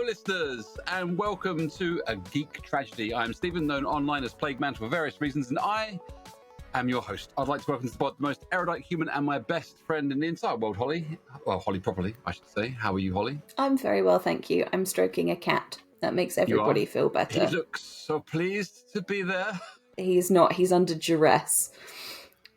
listeners, and welcome to A Geek Tragedy. I'm Stephen, known online as Plague Man for various reasons, and I am your host. I'd like to welcome to the pod the most erudite human and my best friend in the entire world, Holly. Well, Holly properly, I should say. How are you, Holly? I'm very well, thank you. I'm stroking a cat. That makes everybody feel better. He looks so pleased to be there. He's not. He's under duress.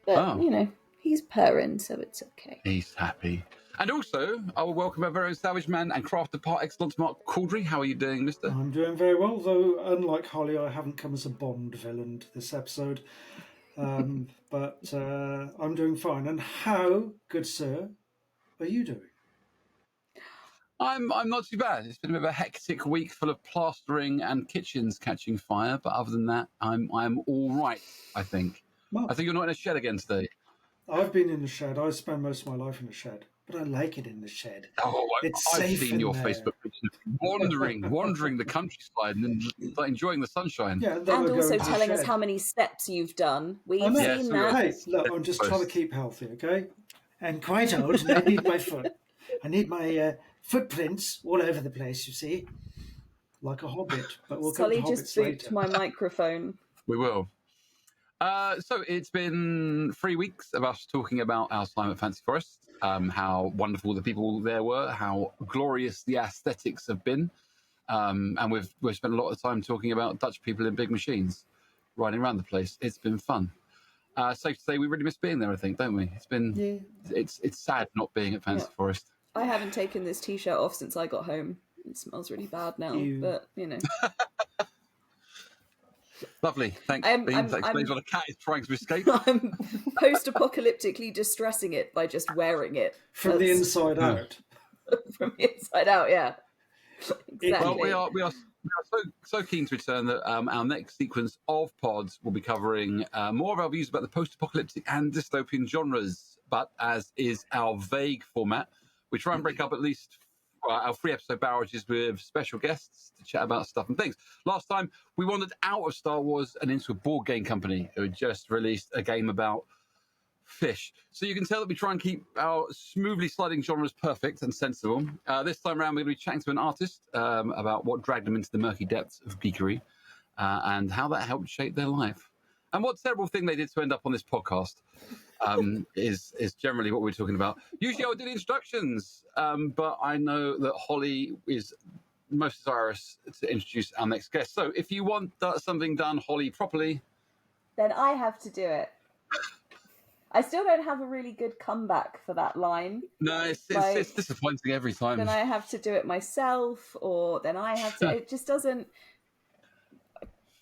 But, you know, he's purring, so it's okay. He's happy. And also, I will welcome our very own savage man and crafter par excellence, Mark Caudry. How are you doing, mister? I'm doing very well, though unlike Holly, I haven't come as a Bond villain this episode. But I'm doing fine. And how, good sir, are you doing? I'm not too bad. It's been a bit of a hectic week full of plastering and kitchens catching fire, but other than that, I'm all right, I think. Mark, I think you're not in a shed again today. I've been in the shed. I spend most of my life in the shed, but I like it in the shed. Oh, I've safe seen in your there. Facebook pictures, wandering the countryside and like, enjoying the sunshine. Yeah, And also telling us how many steps you've done. We've seen that. Hey, look, I'm just trying to keep healthy, okay? And quite old, and I need my foot. I need my footprints all over the place, you see, like a hobbit. But we'll come to Sully hobbits just booped later. my microphone. We will. So it's been 3 weeks of us talking about our time at Fancy Forest, how wonderful the people there were, how glorious the aesthetics have been, and we've spent a lot of time talking about Dutch people in big machines riding around the place. It's been fun. Safe to say we really miss being there, I think, don't we? It's been it's sad not being at Fancy Forest. I haven't taken this t-shirt off since I got home. It smells really bad now, but you know. Lovely, thanks. That explains what a cat is trying to escape. I'm post-apocalyptically distressing it by just wearing it From the inside out. From the inside out, yeah. Exactly. Well, we are so keen to return that our next sequence of pods will be covering more of our views about the post-apocalyptic and dystopian genres. But as is our vague format, we try and break up at least our 3-episode barrages with special guests to chat about stuff and things. Last time, we wandered out of Star Wars and into a board game company who had just released a game about fish. So you can tell that we try and keep our smoothly sliding genres perfect and sensible. This time around, we're going to be chatting to an artist about what dragged them into the murky depths of geekery and how that helped shape their life. And what terrible thing they did to end up on this podcast is generally what we're talking about. Usually I would do the introductions, but I know that Holly is most desirous to introduce our next guest. So if you want something done, Holly, properly, then I have to do it. I still don't have a really good comeback for that line. No, it's disappointing every time. Then I have to do it myself, or then I have to... It just doesn't...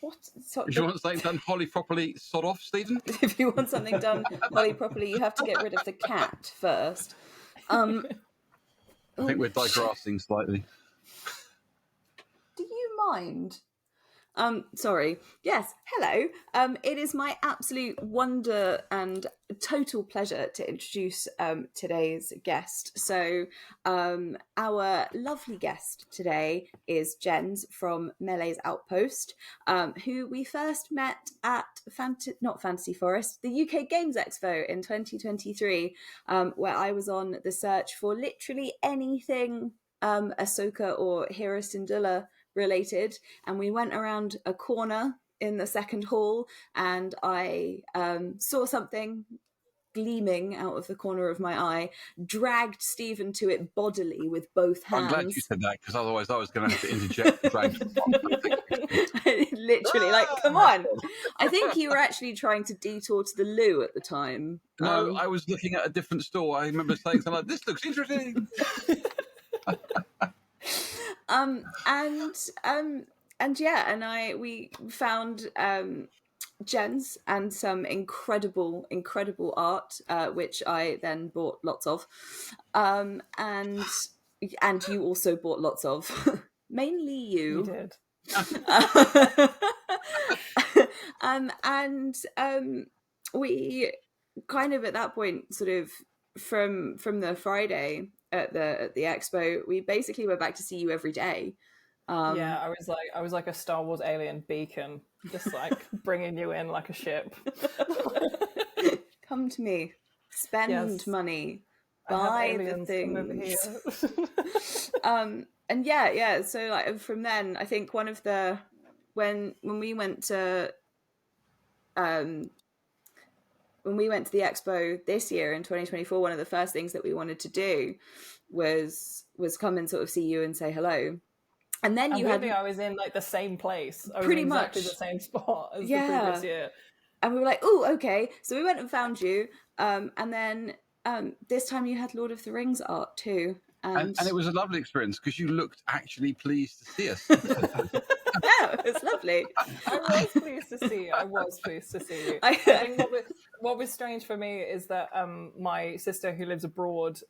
What? If you want something done, Holly, properly, sod off, Stephen? If you want something done, Holly, properly, you have to get rid of the cat first. I think we're digressing slightly. Do you mind? Sorry. Yes, hello. It is my absolute wonder and total pleasure to introduce today's guest. So our lovely guest today is Jens from Meles Outpost, who we first met at not Fantasy Forest, the UK Games Expo in 2023, where I was on the search for literally anything Ahsoka or Hera Syndulla related, and we went around a corner in the second hall and I saw something gleaming out of the corner of my eye, dragged Stephen to it bodily with both hands. I'm glad you said that, because otherwise I was going to have to interject the drag. Literally, like, come on. I think you were actually trying to detour to the loo at the time. No, I was looking at a different store. I remember saying something like, this looks interesting. We found Jens and some incredible art, which I then bought lots of, and you also bought lots of, mainly you. You did. We kind of at that point, sort of from the Friday at the expo, we basically went back to see you every day. Yeah, I was like a Star Wars alien beacon, just like bringing you in like a ship. Come to me, spend money, buy the things. yeah. So like from then, I think one of the when we went to the expo this year in 2024, one of the first things that we wanted to do was come and sort of see you and say hello. And then you weirdly, I was in like the same place. I was pretty in exactly much the same spot as Yeah. the previous year. And we were like, oh, okay. So we went and found you. And then this time you had Lord of the Rings art too. And it was a lovely experience because you looked actually pleased to see us. Yeah, it's lovely. I was pleased to see you. I think what was strange for me is that my sister, who lives abroad,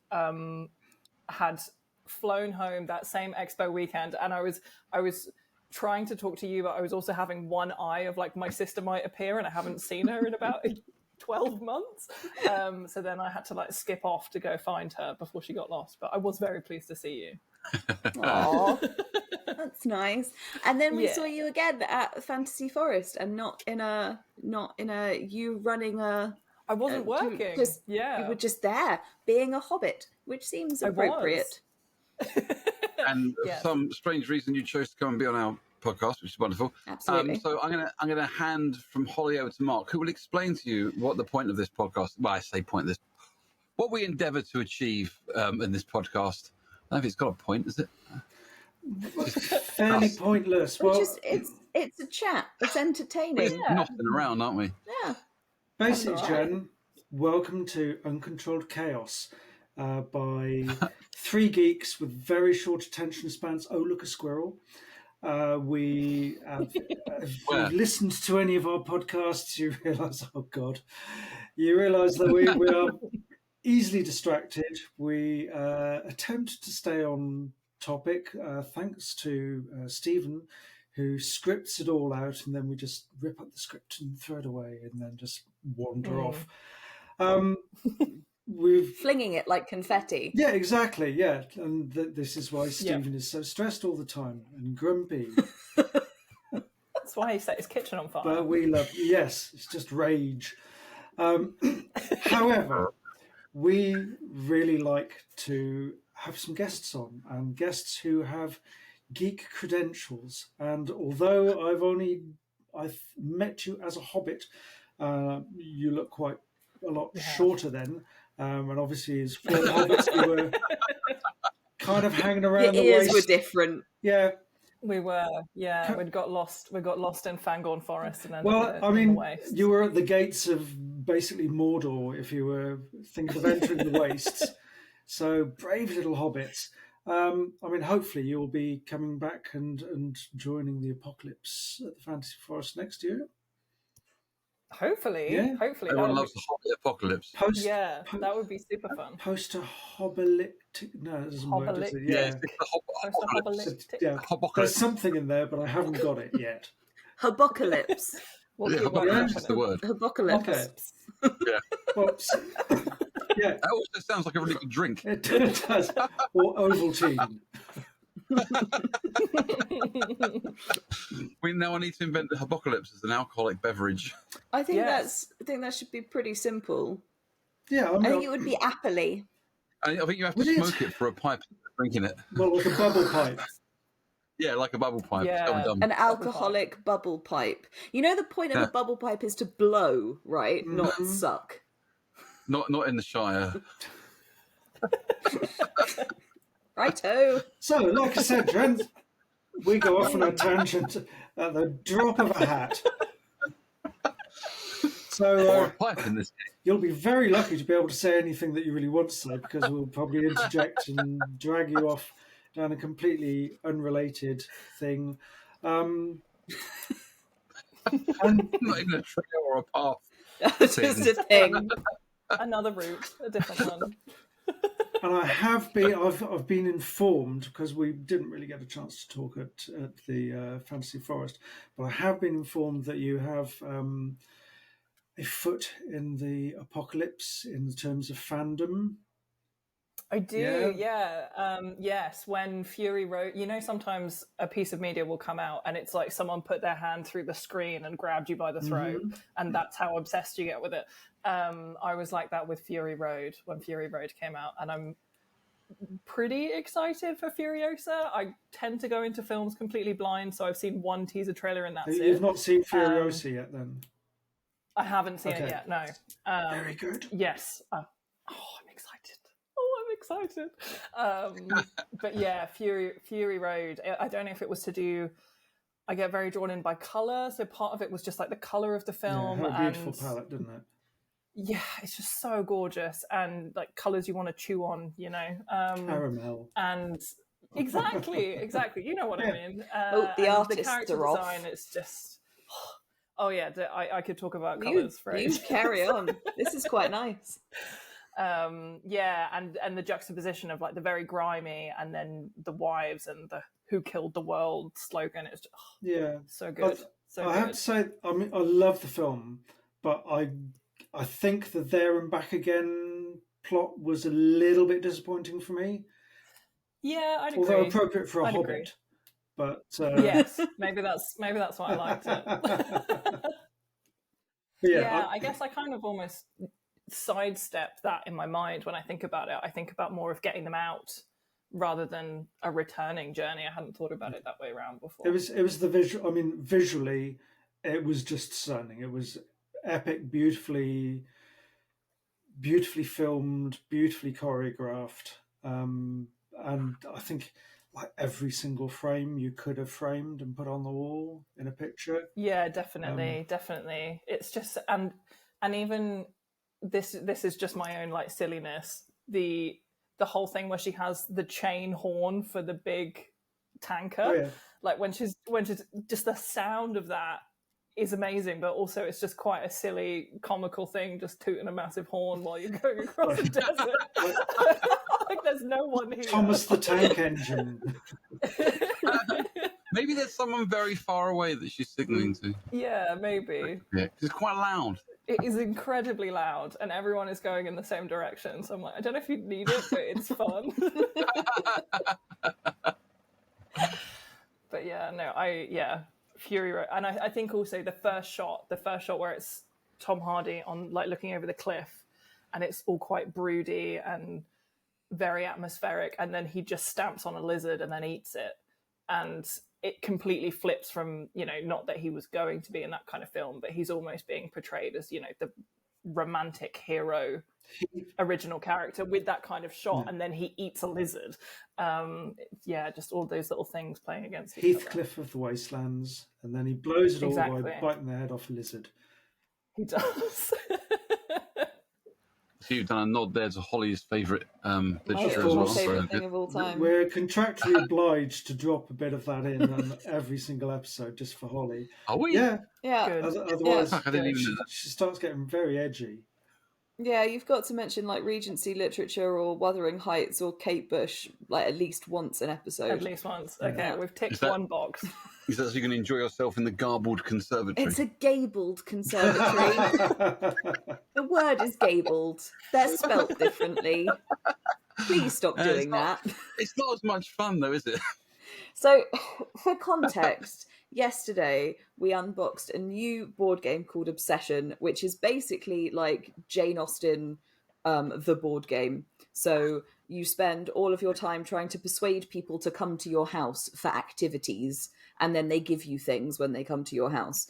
had flown home that same expo weekend, and I was trying to talk to you, but I was also having one eye of like my sister might appear, and I haven't seen her in about 12 months. So then I had to like skip off to go find her before she got lost. But I was very pleased to see you. Aww. That's nice. And then we saw you again at Fantasy Forest, and not in a you running a. I wasn't working. You were just there being a hobbit, which seems appropriate. And for some strange reason, you chose to come and be on our podcast, which is wonderful. Absolutely. So I'm gonna hand from Holly over to Mark, who will explain to you what the point of this podcast. Well, I say point of this. What we endeavour to achieve in this podcast. I don't know if it's got a point, is it? Fairly pointless. Well, it's a chat. It's entertaining. We're nothing around, aren't we? Yeah. Basically, Jen, welcome to Uncontrolled Chaos by three geeks with very short attention spans. Oh, look, a squirrel. We have if you've listened to any of our podcasts, you realise, oh God, you realise that we are easily distracted. We attempt to stay on topic, thanks to Stephen, who scripts it all out, and then we just rip up the script and throw it away and then just wander off. We've flinging it like confetti. Yeah, exactly. Yeah, and this is why Stephen is so stressed all the time and grumpy. That's why he set his kitchen on fire. But we love, yes, it's just rage. However, we really like to have some guests on, and guests who have geek credentials. And although I've met you as a hobbit, you look quite a lot shorter then. And obviously, as four hobbits, we were kind of hanging around the waist. Your ears were different. Yeah, we were. Yeah, we got lost. We got lost in Fangorn Forest, and then you were at the gates of basically Mordor if you were thinking of entering the wastes. So brave little hobbits. Hopefully you'll be coming back and joining the Apocalypse at the Fantasy Forest next year. Hopefully, yeah. Hopefully, everyone loves the Hobbit Apocalypse. That would be super fun. Post-hobblyptic. No, it doesn't work, does it? Yeah, it's yeah. There's something in there, but I haven't got it yet. Hobapocolypse. Hobapocolypse is the word. Hobapocolypse. Yeah. Well, yeah. That also sounds like a really good drink. It does. Or Ovaltine. We now need to invent the Hobapocolypse as an alcoholic beverage. I think that should be pretty simple. Yeah, I think it would be appley. I think you have to smoke it for a pipe drinking it. Well, like a bubble pipe. Yeah, like a bubble pipe. Yeah. An alcoholic bubble pipe. You know the point of a bubble pipe is to blow, right? Mm-hmm. Not suck. Not in the Shire. Righto. So, like I said, Jen, we go off on a tangent at the drop of a hat. So, or a pipe in this case. You'll be very lucky to be able to say anything that you really want to say, because we'll probably interject and drag you off down a completely unrelated thing. Not even a trail or a path. Just a thing. Another route, a different one. And I've been informed, because we didn't really get a chance to talk at the Fantasy Forest, but I have been informed that you have a foot in the apocalypse in terms of fandom. I do, yeah. Yes, when Fury Road, sometimes a piece of media will come out and it's like someone put their hand through the screen and grabbed you by the throat, and that's how obsessed you get with it. I was like that with Fury Road when Fury Road came out, and pretty excited for Furiosa. I tend to go into films completely blind, so I've seen one teaser trailer and that's it. You've not seen Furiosa yet, then? I haven't seen it yet. No. Very good. Yes. I'm excited. I'm excited. But yeah, Fury Road. I don't know if it was to do. I get very drawn in by color, so part of it was just like the color of the film. Yeah, had a beautiful palette, didn't it? Yeah, it's just so gorgeous, and like colors you want to chew on, you know. Caramel. And exactly. You know what I mean. The artists the character are design. off. It's just. Oh yeah, I could talk about You colors for ages. carry on. This is quite nice. Yeah, and the juxtaposition of like the very grimy and then the wives and the "Who killed the world" slogan is just so good. I have to say, I mean, I love the film, but I think the There and Back Again plot was a little bit disappointing for me. Yeah, I'd agree. Although appropriate for a Hobbit. Agree. But yes, maybe that's why I liked it. I guess I kind of almost sidestep that in my mind when I think about it. I think about more of getting them out rather than a returning journey. I hadn't thought about it that way around before. It was the visual. I mean, visually, it was just stunning. It was epic, beautifully filmed, beautifully choreographed, and I think like every single frame you could have framed and put on the wall in a picture. Yeah, definitely. It's just and even this is just my own like silliness. The whole thing where she has the chain horn for the big tanker, like when she's just the sound of that is amazing, but also it's just quite a silly comical thing, just tooting a massive horn while you're going across the desert. Like there's no one here. Thomas the Tank Engine. Maybe there's someone very far away that she's signaling to. Yeah, maybe. Yeah, it's quite loud. It is incredibly loud, and everyone is going in the same direction. So I'm like, I don't know if you need it, but it's fun. But yeah, no, Fury Road, and I think also the first shot where it's Tom Hardy on like looking over the cliff, and it's all quite broody and very atmospheric, and then he just stamps on a lizard and then eats it, and it completely flips from, you know, not that he was going to be in that kind of film, but he's almost being portrayed as, you know, the romantic hero original character with that kind of shot, and then he eats a lizard. Just all those little things playing against each other. Heathcliff of the Wastelands, and then he blows it all by biting the head off a lizard. He does. So you've done a nod there to Holly's favourite literature as my well. favourite thing of all time. We're contractually obliged to drop a bit of that in on every single episode just for Holly. Are we? Yeah. Yeah. Otherwise, I didn't even know that. she starts getting very edgy. Yeah, you've got to mention like Regency literature or Wuthering Heights or Kate Bush like at least once an episode. At least once. Okay, we've ticked one box. Is that so you can enjoy yourself in the garbled conservatory? It's a gabled conservatory. The word is gabled. They're spelt differently. Please stop doing that. It's not as much fun though, is it? So, for context, yesterday we unboxed a new board game called Obsession, which is basically like Jane Austen, the board game. So you spend all of your time trying to persuade people to come to your house for activities, and then they give you things when they come to your house.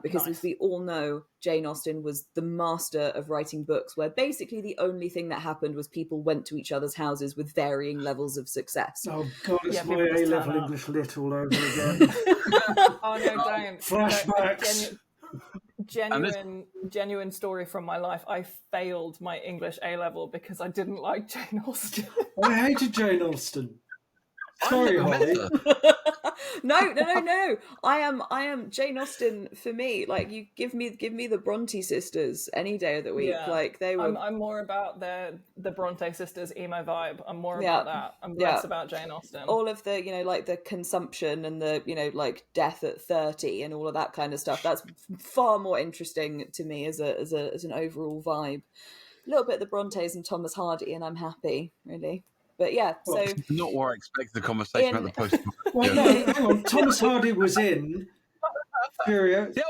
Because as we all know, Jane Austen was the master of writing books where basically the only thing that happened was people went to each other's houses with varying levels of success. Oh God, it's my A-level English lit all over again. Oh no, don't. Flashbacks. Genuine story from my life. I failed my English A-level because I didn't like Jane Austen. I hated Jane Austen. Sorry, Holly. No. I am Jane Austen for me. Like, you give me the Bronte sisters any day of the week. Yeah. Like they were. I'm more about the Bronte sisters emo vibe. I'm more about that. I'm less about Jane Austen. All of the, you know, like the consumption and the, you know, like death at 30 and all of that kind of stuff. That's far more interesting to me as an overall vibe. A little bit of the Brontes and Thomas Hardy, and I'm happy, really. But yeah, so not where I expected the conversation about the post. Well, no, hang on. Thomas Hardy was in Furio. Yeah,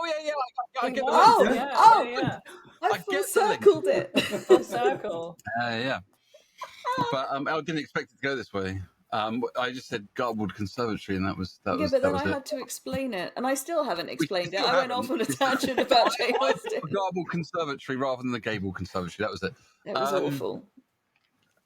I get the I full circled it. Full circle. Yeah. But I didn't expect it to go this way. I just said Garbled Conservatory, and that was but that then was I it. had to explain it, and I still haven't explained it. still I went off on a tangent about Jane I Austen. Garbled Conservatory rather than the Gable Conservatory. That was it. It was awful.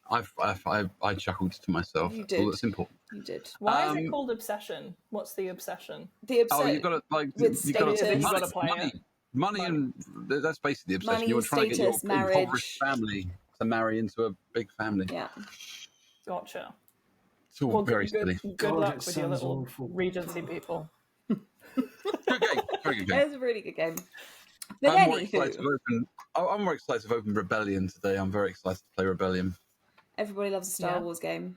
I chuckled to myself. You That's all did. that's important. You did. Why is it called Obsession? What's the obsession? The Oh, you've got to with you've got status. You've got to play money, it. money, and that's basically the obsession. Money, You're trying to get your status, marriage. impoverished family to marry into a big family. Yeah. Gotcha. It's all very silly. Good God, luck it with your sounds little awful. Regency people. Good game. Very good game. It was a really good game. But I'm more excited anywho, I'm more excited to open Rebellion today. I'm very excited to play Rebellion. everybody loves a Star Yeah. Wars game.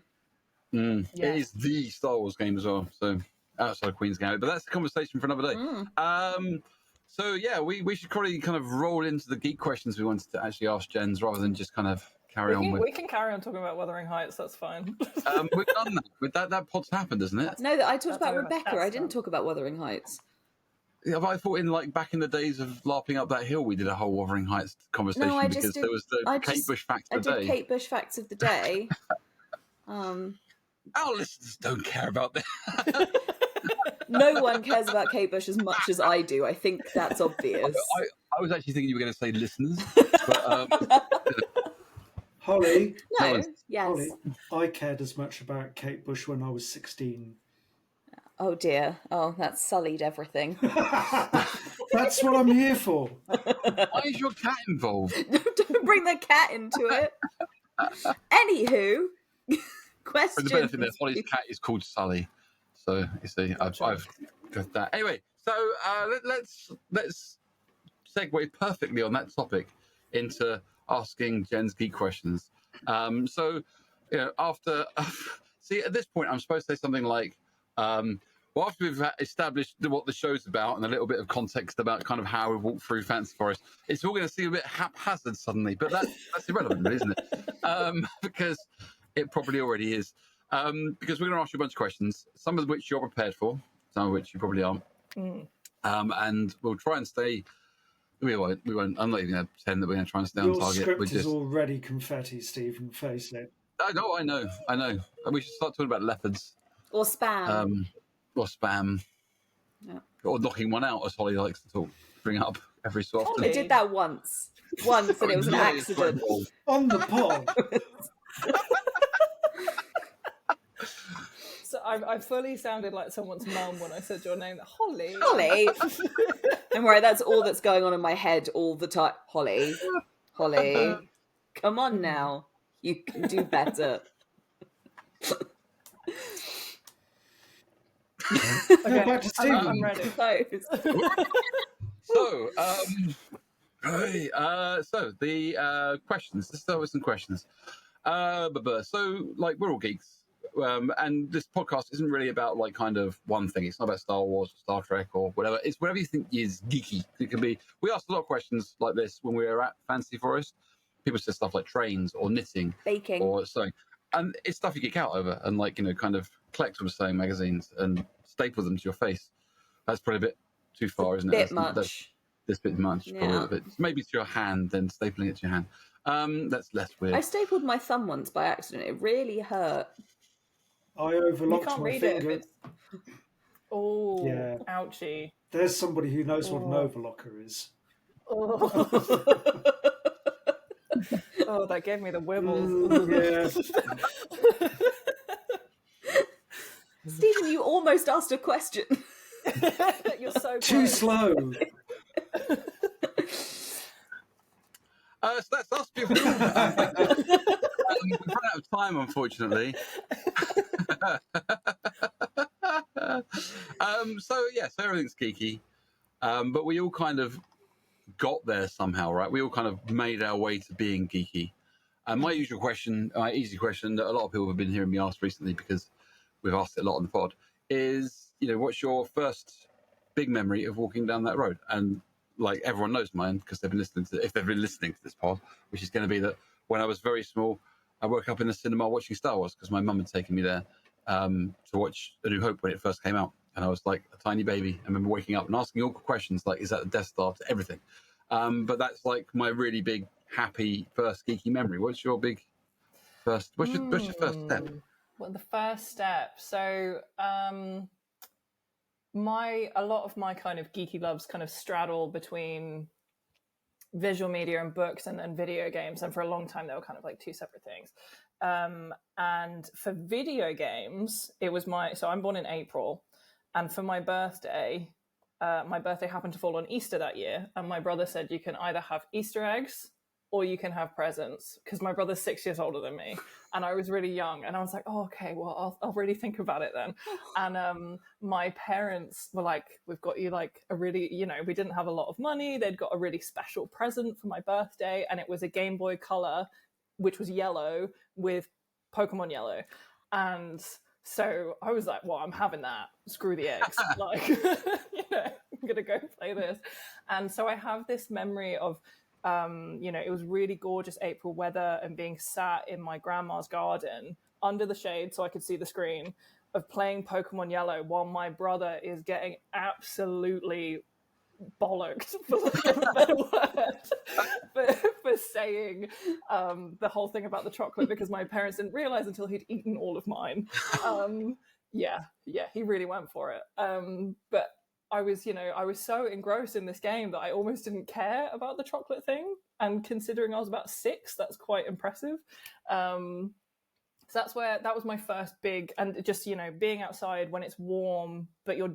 Yeah. It is the Star Wars game as well. So outside of Queen's Gambit, but that's a conversation for another day. So yeah, we should probably kind of roll into the geek questions we wanted to actually ask Jens rather than just kind of carry on with. We can carry on talking about Wuthering Heights. That's fine. We've done that. With that pod's happened, isn't it? No, I talked That's about over. Rebecca. That's I didn't done. talk about Wuthering Heights. Yeah, but I thought in like back in the days of LARPing up that hill, we did a whole Wuthering Heights conversation No, I just because did- there was the I Kate just- Bush fact I of the did day. Kate Bush facts of the day. Our listeners don't care about that. No one cares about Kate Bush as much as I do. I think that's obvious. I was actually thinking you were going to say listeners, but Holly, No, was- yes. Holly, I cared as much about Kate Bush when I was 16. Oh dear. Oh, that's sullied everything. That's what I'm here for. why is your cat involved? Don't bring the cat into it. Anywho, For question. the benefit there, Holly's cat is called Sully. So you see, I've got that. Anyway, so let's segue perfectly on that topic into asking Jen's geek questions. So you know, after see at this point, I'm supposed to say something like, well, after we've established what the show's about and a little bit of context about kind of how we walk through Fancy Forest, it's all going to seem a bit haphazard suddenly, but that's irrelevant, really, isn't it? Because it probably already is. Because we're going to ask you a bunch of questions, some of which you're prepared for, some of which you probably aren't. And we'll try and stay. We won't. I'm not even going to pretend that we're going to try and stay on Your target. script We're is just. already confetti, Stephen. Face it. I know. And we should start talking about leopards. Or spam. Or spam. Yeah. Or knocking one out, as Holly likes to bring up every so often. I did that once, and it was an accident. On the pod. So I fully sounded like someone's mum when I said your name. Holly. Holly. Don't worry, that's all that's going on in my head all the time. Holly. Come on now. You can do better. Okay, back to Stephen. I'm ready. So, so the questions. Let's start with some questions. So, like, we're all geeks, and this podcast isn't really about like kind of one thing. It's not about Star Wars, or Star Trek, or whatever. It's whatever you think is geeky. It can be. We asked a lot of questions like this when we were at Fancy Forest. People said stuff like trains or knitting, Baking. or sewing, and it's stuff you geek out over, and like kind of collect all the sewing magazines and staple them to your face. That's probably a bit too far, isn't it? Bit much. This bit much, Yeah. probably a bit. Maybe to your hand, then stapling it to your hand. That's less weird. I stapled my thumb once by accident. It really hurt. I You overlocked can't my read it if finger. it's. Oh, Yeah. ouchie. There's somebody who knows what an overlocker is. Oh, that gave me the wibbles. Yeah. Stephen, you almost asked a question. You're so Too close. slow. So that's us. We've run out of time, unfortunately. So everything's geeky, but we all kind of got there somehow, right? We all kind of made our way to being geeky. And my usual question, my easy question that a lot of people have been hearing me ask recently because we've asked it a lot on the pod is, what's your first big memory of walking down that road? And like everyone knows mine because they've been listening to this pod, which is going to be that when I was very small, I woke up in the cinema watching Star Wars because my mum had taken me there to watch A New Hope when it first came out. And I was like a tiny baby. I remember waking up and asking all questions like, is that the Death Star, to everything? But that's like my really big, happy first geeky memory. What's your big first? What's your first step? Well, the first step. So, a lot of my kind of geeky loves kind of straddle between visual media and books and video games, and for a long time they were kind of like two separate things. And for video games, it was so I'm born in April, and for my birthday happened to fall on Easter that year, and my brother said you can either have Easter eggs or you can have presents, because my brother's 6 years older than me and I was really young, and I was like, oh, okay, well, I'll really think about it then. And my parents were like, we've got you like a really, we didn't have a lot of money. They'd got a really special present for my birthday, and it was a Game Boy Color, which was yellow with Pokemon Yellow. And so I was like, well, I'm having that. Screw the eggs. Like, I'm going to go play this. And so I have this memory of, it was really gorgeous April weather and being sat in my grandma's garden under the shade so I could see the screen, of playing Pokemon Yellow while my brother is getting absolutely bollocked, for lack of a better word, for saying the whole thing about the chocolate, because my parents didn't realize until he'd eaten all of mine. Yeah, he really went for it. But I was so engrossed in this game that I almost didn't care about the chocolate thing. And considering I was about 6, that's quite impressive. So that was my first big, and just, being outside when it's warm, but you're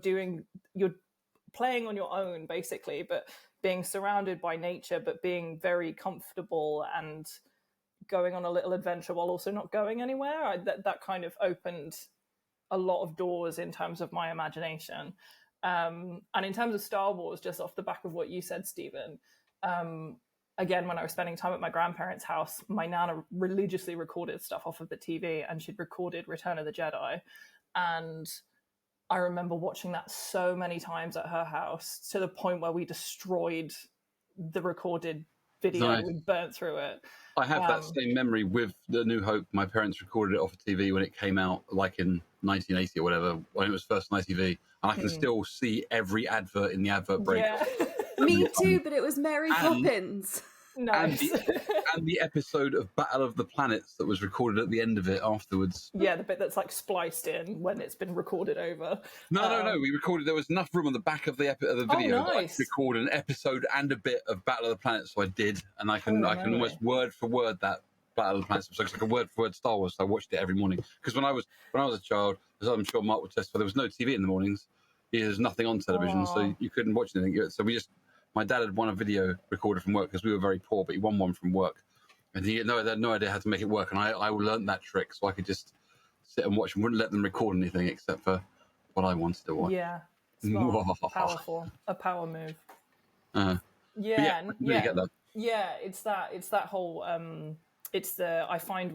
playing on your own basically, but being surrounded by nature, but being very comfortable and going on a little adventure while also not going anywhere. That kind of opened a lot of doors in terms of my imagination. And in terms of Star Wars, just off the back of what you said, Stephen, again, when I was spending time at my grandparents' house, my nana religiously recorded stuff off of the TV, and she'd recorded Return of the Jedi. And I remember watching that so many times at her house, to the point where we destroyed the recorded video. Nice. We burnt through it. I have that same memory with The New Hope. My parents recorded it off of TV when it came out, like in 1980 or whatever, when it was first on ITV. And I can still see every advert in the advert break. Yeah. Me too, but it was Mary Poppins. Nice. And the episode of Battle of the Planets that was recorded at the end of it afterwards. Yeah, the bit that's like spliced in when it's been recorded over. No. We recorded. There was enough room on the back of the video that I could record an episode and a bit of Battle of the Planets. So I did, and I can almost word for word that Battle of the Planets. So it's like a word for word Star Wars. So I watched it every morning, because when I was a child, as I'm sure Mark would testify, there was no TV in the mornings. There's nothing on television, so you couldn't watch anything. So my dad had won a video recorder from work, because we were very poor, but he won one from work. And he had no idea how to make it work. And I learned that trick, so I could just sit and watch and wouldn't let them record anything except for what I wanted to watch. Yeah. Smart. Powerful. A power move. I really get that. Yeah, it's that whole, I find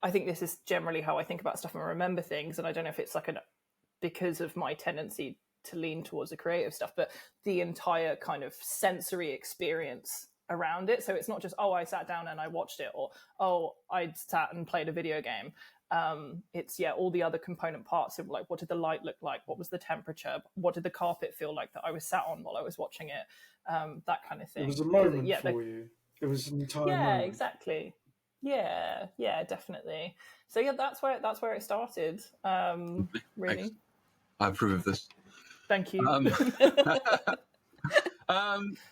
I think this is generally how I think about stuff and remember things. And I don't know if it's like because of my tendency to lean towards the creative stuff, but the entire kind of sensory experience around it. So it's not just, I sat down and I watched it, or I sat and played a video game. It's all the other component parts of, like, what did the light look like? What was the temperature? What did the carpet feel like that I was sat on while I was watching it? That kind of thing. It was a moment for you. It was an entire moment. Yeah, exactly. Yeah, definitely. So that's where it started. Really. I approve of this. Thank you.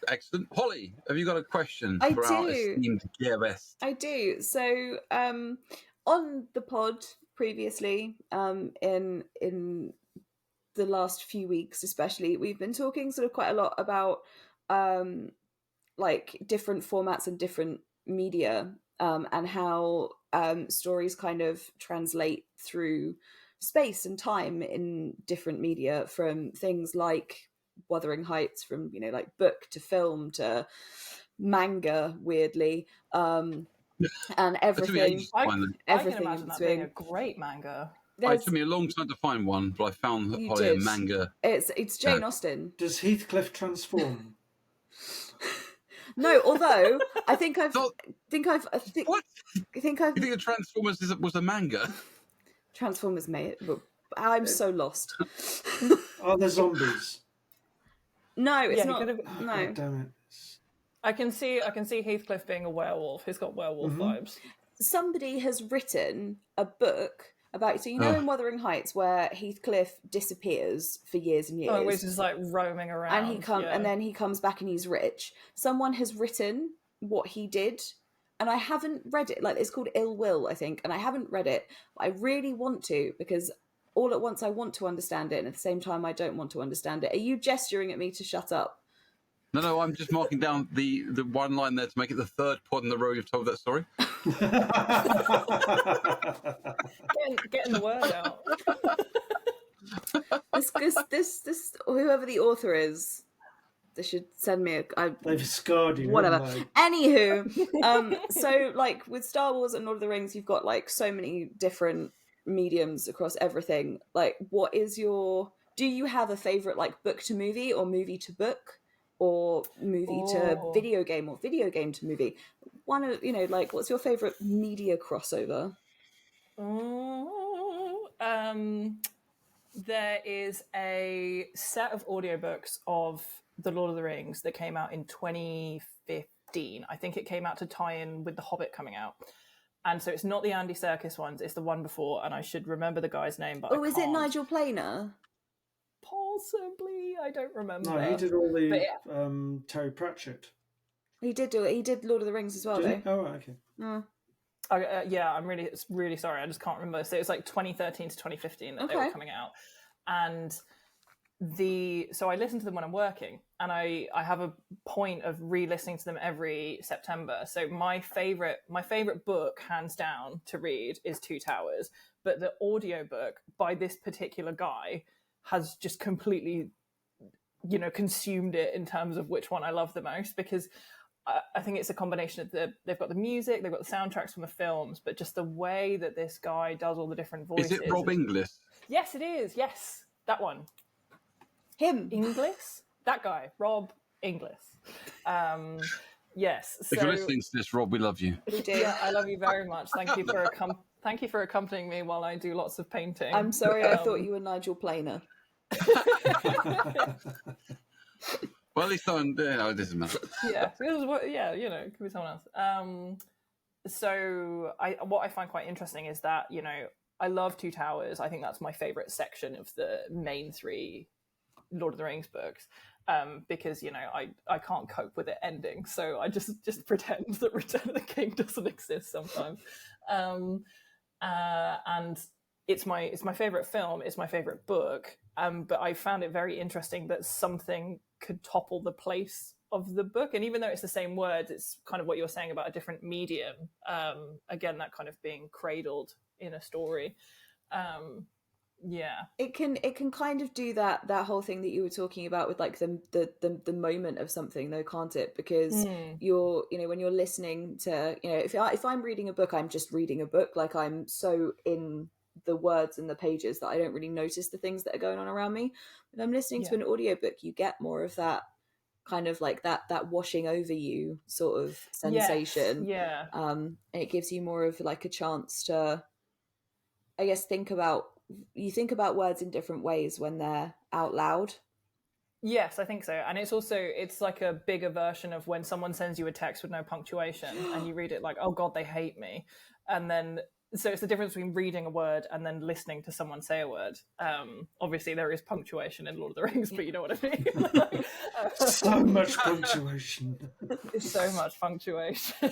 Excellent. Holly, have you got a question for our esteemed guest? I do. So on the pod previously, in the last few weeks especially, we've been talking sort of quite a lot about like different formats and different media, and how stories kind of translate through space and time in different media, from things like Wuthering Heights, from like book to film to manga, weirdly, and everything. I can imagine that being a great manga. It took me a long time to find one, but I found Holly a manga. It's Jane Austen. Does Heathcliff transform? No, although I think I've. What? You think the Transformers was a manga? Transformers made it. I'm so lost. Are there zombies? No, it's not. No. God damn it. I can see Heathcliff being a werewolf. He's got werewolf vibes. somebody has written a book about, so you know in Wuthering Heights where Heathcliff disappears for years and years. Oh, which is like roaming around. And then he comes back and he's rich. Someone has written what he did, and I haven't read it. Like, it's called Ill Will, I think, and I haven't read it. But I really want to, because all at once I want to understand it, and at the same time I don't want to understand it. Are you gesturing at me to shut up? No, I'm just marking down the one line there to make it the third pod in the row you've told that story. Getting the word out. This whoever the author is, they should send me they've scarred you, whatever. Anywho, so like with Star Wars and Lord of the Rings, you've got like so many different mediums across everything. Like, do you have a favorite, like, book to movie or movie to book? Or movie to video game, or video game to movie? One of, like, what's your favorite media crossover? There is a set of audiobooks of The Lord of the Rings that came out in 2015. I think it came out to tie in with The Hobbit coming out. And so it's not the Andy Serkis ones, it's the one before, and I should remember the guy's name, but is it Nigel Planer? Possibly, I don't remember. No, he did all the Terry Pratchett. He did do it. He did Lord of the Rings as well, though. Oh, right, okay. Yeah, I'm really sorry. I just can't remember. So it was like 2013 to 2015 that they were coming out, and so I listen to them when I'm working, and I have a point of re-listening to them every September. So my favorite book, hands down, to read is Two Towers, but the audiobook by this particular guy has just completely, consumed it in terms of which one I love the most, because I think it's a combination of they've got the music, they've got the soundtracks from the films, but just the way that this guy does all the different voices. Is it Rob Inglis? Yes, it is. Yes, that one. Him. Inglis? That guy, Rob Inglis. Yes. So, if you're listening to this, Rob, we love you. We do. Yeah, I love you very much. Thank you for accompanying me while I do lots of painting. I'm sorry, I thought you were Nigel Planer. Well, at least it doesn't matter. Yeah, it could be someone else. So what I find quite interesting is that, I love Two Towers. I think that's my favourite section of the main three Lord of the Rings books, because, I can't cope with it ending. So I just pretend that Return of the King doesn't exist sometimes. And it's my favourite film, it's my favourite book, but I found it very interesting that something could topple the place of the book. And even though it's the same words, it's kind of what you were saying about a different medium. Again, that kind of being cradled in a story. Yeah, it can kind of do that whole thing that you were talking about with like the moment of something, though, can't it? Because you're when you're listening to if I'm reading a book, I'm just reading a book. Like, I'm so in the words and the pages that I don't really notice the things that are going on around me. If I'm listening to an audiobook, you get more of that kind of like that washing over you sort of sensation. Yes. Yeah. And it gives you more of like a chance to, I guess, think about words in different ways when they're out loud. Yes, I think so. And it's like a bigger version of when someone sends you a text with no punctuation and you read it like, oh God, they hate me. And then, so it's the difference between reading a word and then listening to someone say a word. Obviously there is punctuation in Lord of the Rings, but you know what I mean? So much punctuation. So much punctuation.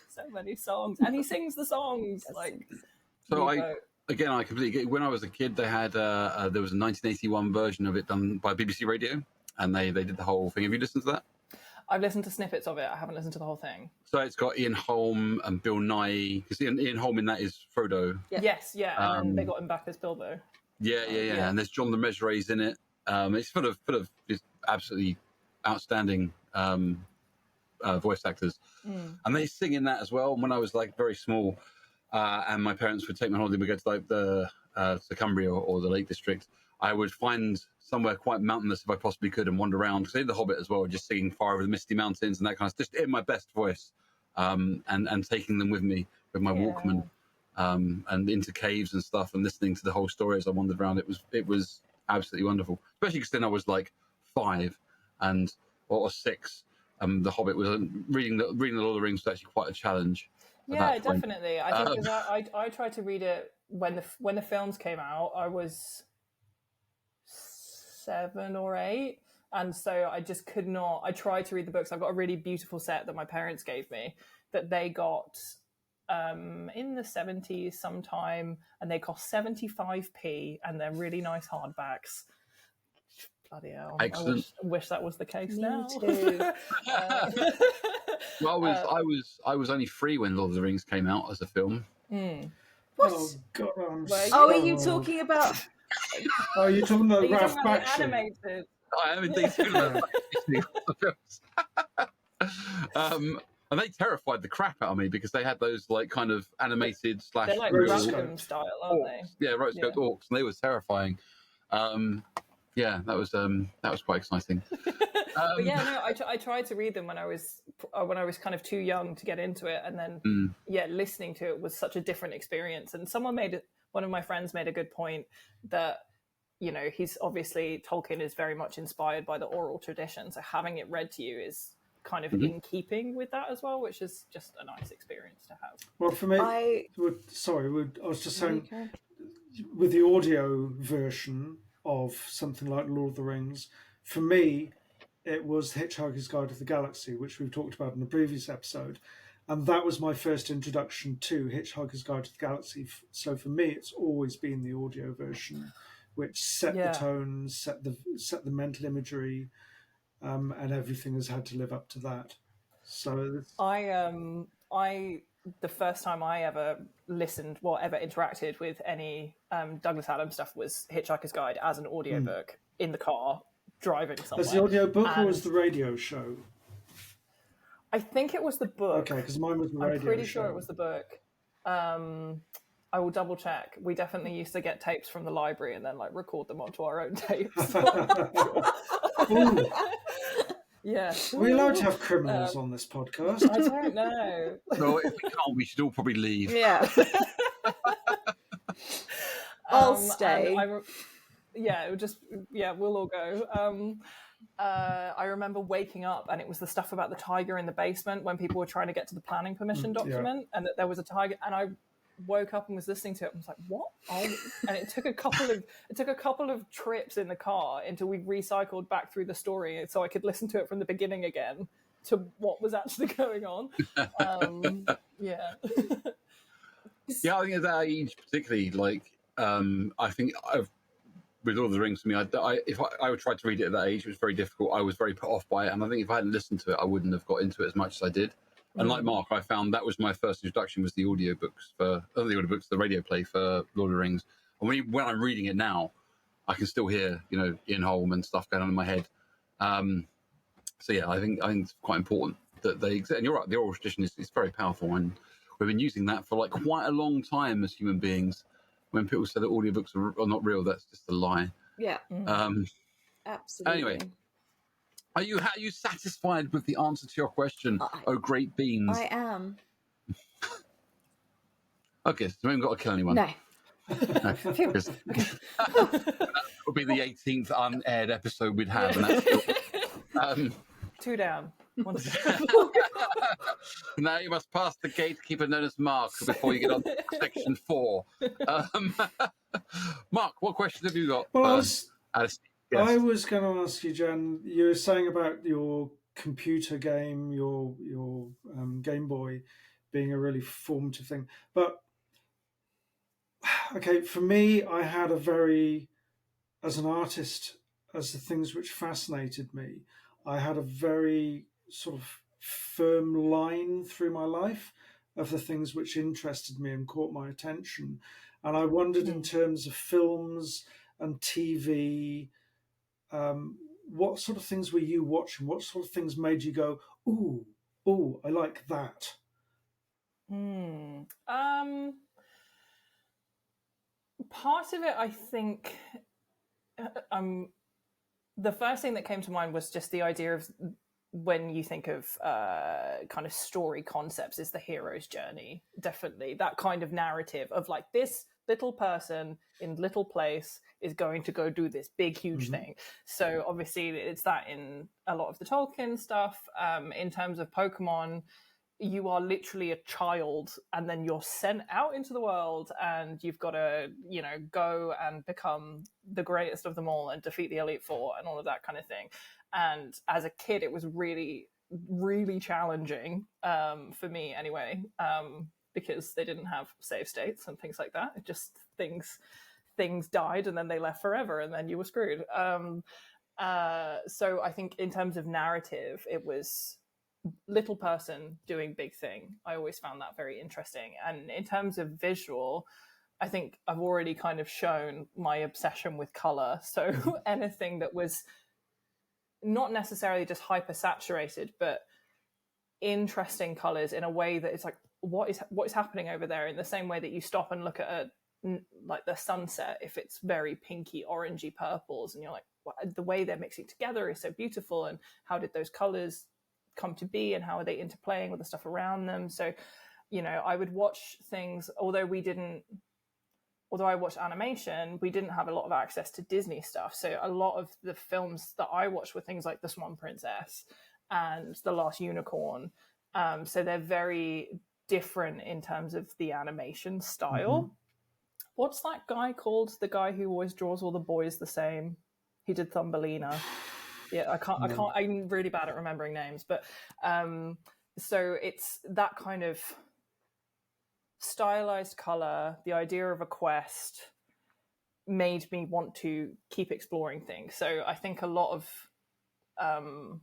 So many songs. And he sings the songs. Again, I completely get. When I was a kid, they had there was a 1981 version of it done by BBC Radio, and they did the whole thing. Have you listened to that? I've listened to snippets of it. I haven't listened to the whole thing. So it's got Ian Holm and Bill Nighy, because Ian Holm in that is Frodo. Yeah. Yes, yeah, and then they got him back as Bilbo. Yeah. And there's John the Mesra's in it. It's full of just absolutely outstanding voice actors, and they sing in that as well. And when I was like very small. And my parents would take me on holiday. We'd go to like the Cumbria or the Lake District. I would find somewhere quite mountainous if I possibly could and wander around. Because they did The Hobbit as well, just singing Far Over the Misty Mountains and that kind of stuff, just in my best voice, and taking them with me with my Walkman, and into caves and stuff, and listening to the whole story as I wandered around. It was absolutely wonderful, especially because then I was like 5 or 6. The Hobbit was reading the Lord of the Rings was actually quite a challenge. Yeah, that point. definitely. I think 'cause I tried to read it when the films came out. I was 7 or 8, and so I just could not. I tried to read the books. I've got a really beautiful set that my parents gave me that they got in the 70s sometime, and they cost 75p, and they're really nice hardbacks. Bloody hell! Excellent. I wish that was the case Me now. too. Well, I was only 3 when Lord of the Rings came out as a film. What? Oh God! Oh, are you talking about? Oh, you're talking Are about you Ralph talking about the Bakshi. animated? I am indeed. And they terrified the crap out of me because they had those like kind of animated / They're like real Rutgam style, aren't they? orcs. Yeah, rotoscoped orcs, and they were terrifying. Yeah, that was quite exciting. But yeah, no, I tried to read them when I was kind of too young to get into it, and then listening to it was such a different experience. And one of my friends made a good point that, you know, he's obviously Tolkien is very much inspired by the oral tradition, so having it read to you is kind of in keeping with that as well, which is just a nice experience to have. Well, for me, I was just saying, with the audio version of something like Lord of the Rings, for me, it was Hitchhiker's Guide to the Galaxy, which we've talked about in the previous episode. And that was my first introduction to Hitchhiker's Guide to the Galaxy. So for me, it's always been the audio version, which set the tones, set the mental imagery, and everything has had to live up to that. So the first time I ever listened, ever interacted with any Douglas Adams stuff was Hitchhiker's Guide as an audiobook in the car driving somewhere. As the audiobook or was the radio show? I think it was the book. Okay, because mine was the radio show. I'm pretty sure it was the book. I will double check. We definitely used to get tapes from the library and then like record them onto our own tapes. Yeah. Are we allowed to have criminals on this podcast? I don't know. No, if we can't, we should all probably leave. Yeah. I'll stay. We'll all go. I remember waking up and it was the stuff about the tiger in the basement when people were trying to get to the planning permission document, and that there was a tiger, and I woke up and was listening to it and was like, what? And it took a couple of trips in the car until we recycled back through the story so I could listen to it from the beginning again to what was actually going on. Yeah. Yeah, I think at that age particularly, like I think with Lord of the Rings for me, if I would try to read it at that age, it was very difficult. I was very put off by it, and I think if I hadn't listened to it, I wouldn't have got into it as much as I did. And like Mark, I found that was my first introduction was the audiobooks, the radio play for Lord of the Rings. And when I'm reading it now, I can still hear, you know, Ian Holm and stuff going on in my head. So yeah, I think it's quite important that they exist. And you're right, the oral tradition is very powerful, and we've been using that for like quite a long time as human beings. When people say that audiobooks are not real, that's just a lie. Yeah. Absolutely. Anyway. Are you satisfied with the answer to your question, great beans? I am. Okay, so we haven't got to kill anyone. No. That would be the 18th unaired episode we'd have. And 2 down. Now you must pass the gatekeeper known as Mark before you get on to section 4. Mark, what question have you got? Well, Alice? Yes. I was going to ask you, Jen. You were saying about your computer game, your Game Boy, being a really formative thing. But okay, for me, I had as an artist, as the things which fascinated me, I had a very sort of firm line through my life of the things which interested me and caught my attention. And I wondered in terms of films and TV. What sort of things were you watching? What sort of things made you go, ooh, I like that? Part of it, I think, the first thing that came to mind was just the idea of when you think of kind of story concepts is the hero's journey. Definitely that kind of narrative of like this little person in little place is going to go do this big, huge thing. So obviously it's that in a lot of the Tolkien stuff. In terms of Pokemon, you are literally a child, and then you're sent out into the world, and you've got to, you know, go and become the greatest of them all and defeat the Elite Four and all of that kind of thing. And as a kid, it was really, really challenging, for me anyway, because they didn't have save states and things like that. It just things died, and then they left forever, and then you were screwed. So I think in terms of narrative, it was little person doing big thing. I always found that very interesting. And in terms of visual, I think I've already kind of shown my obsession with color. So anything that was not necessarily just hyper saturated, but interesting colors in a way that it's like, what is happening over there? In the same way that you stop and look at like the sunset, if it's very pinky, orangey purples, and you're like, the way they're mixing together is so beautiful, and how did those colors come to be, and how are they interplaying with the stuff around them? So, you know, I would watch things, although I watched animation, we didn't have a lot of access to Disney stuff. So a lot of the films that I watched were things like The Swan Princess and The Last Unicorn. So they're very different in terms of the animation style. Mm-hmm. What's that guy called? The guy who always draws all the boys the same. He did Thumbelina. Yeah, I'm really bad at remembering names, but so it's that kind of stylized color, the idea of a quest made me want to keep exploring things. So I think a lot of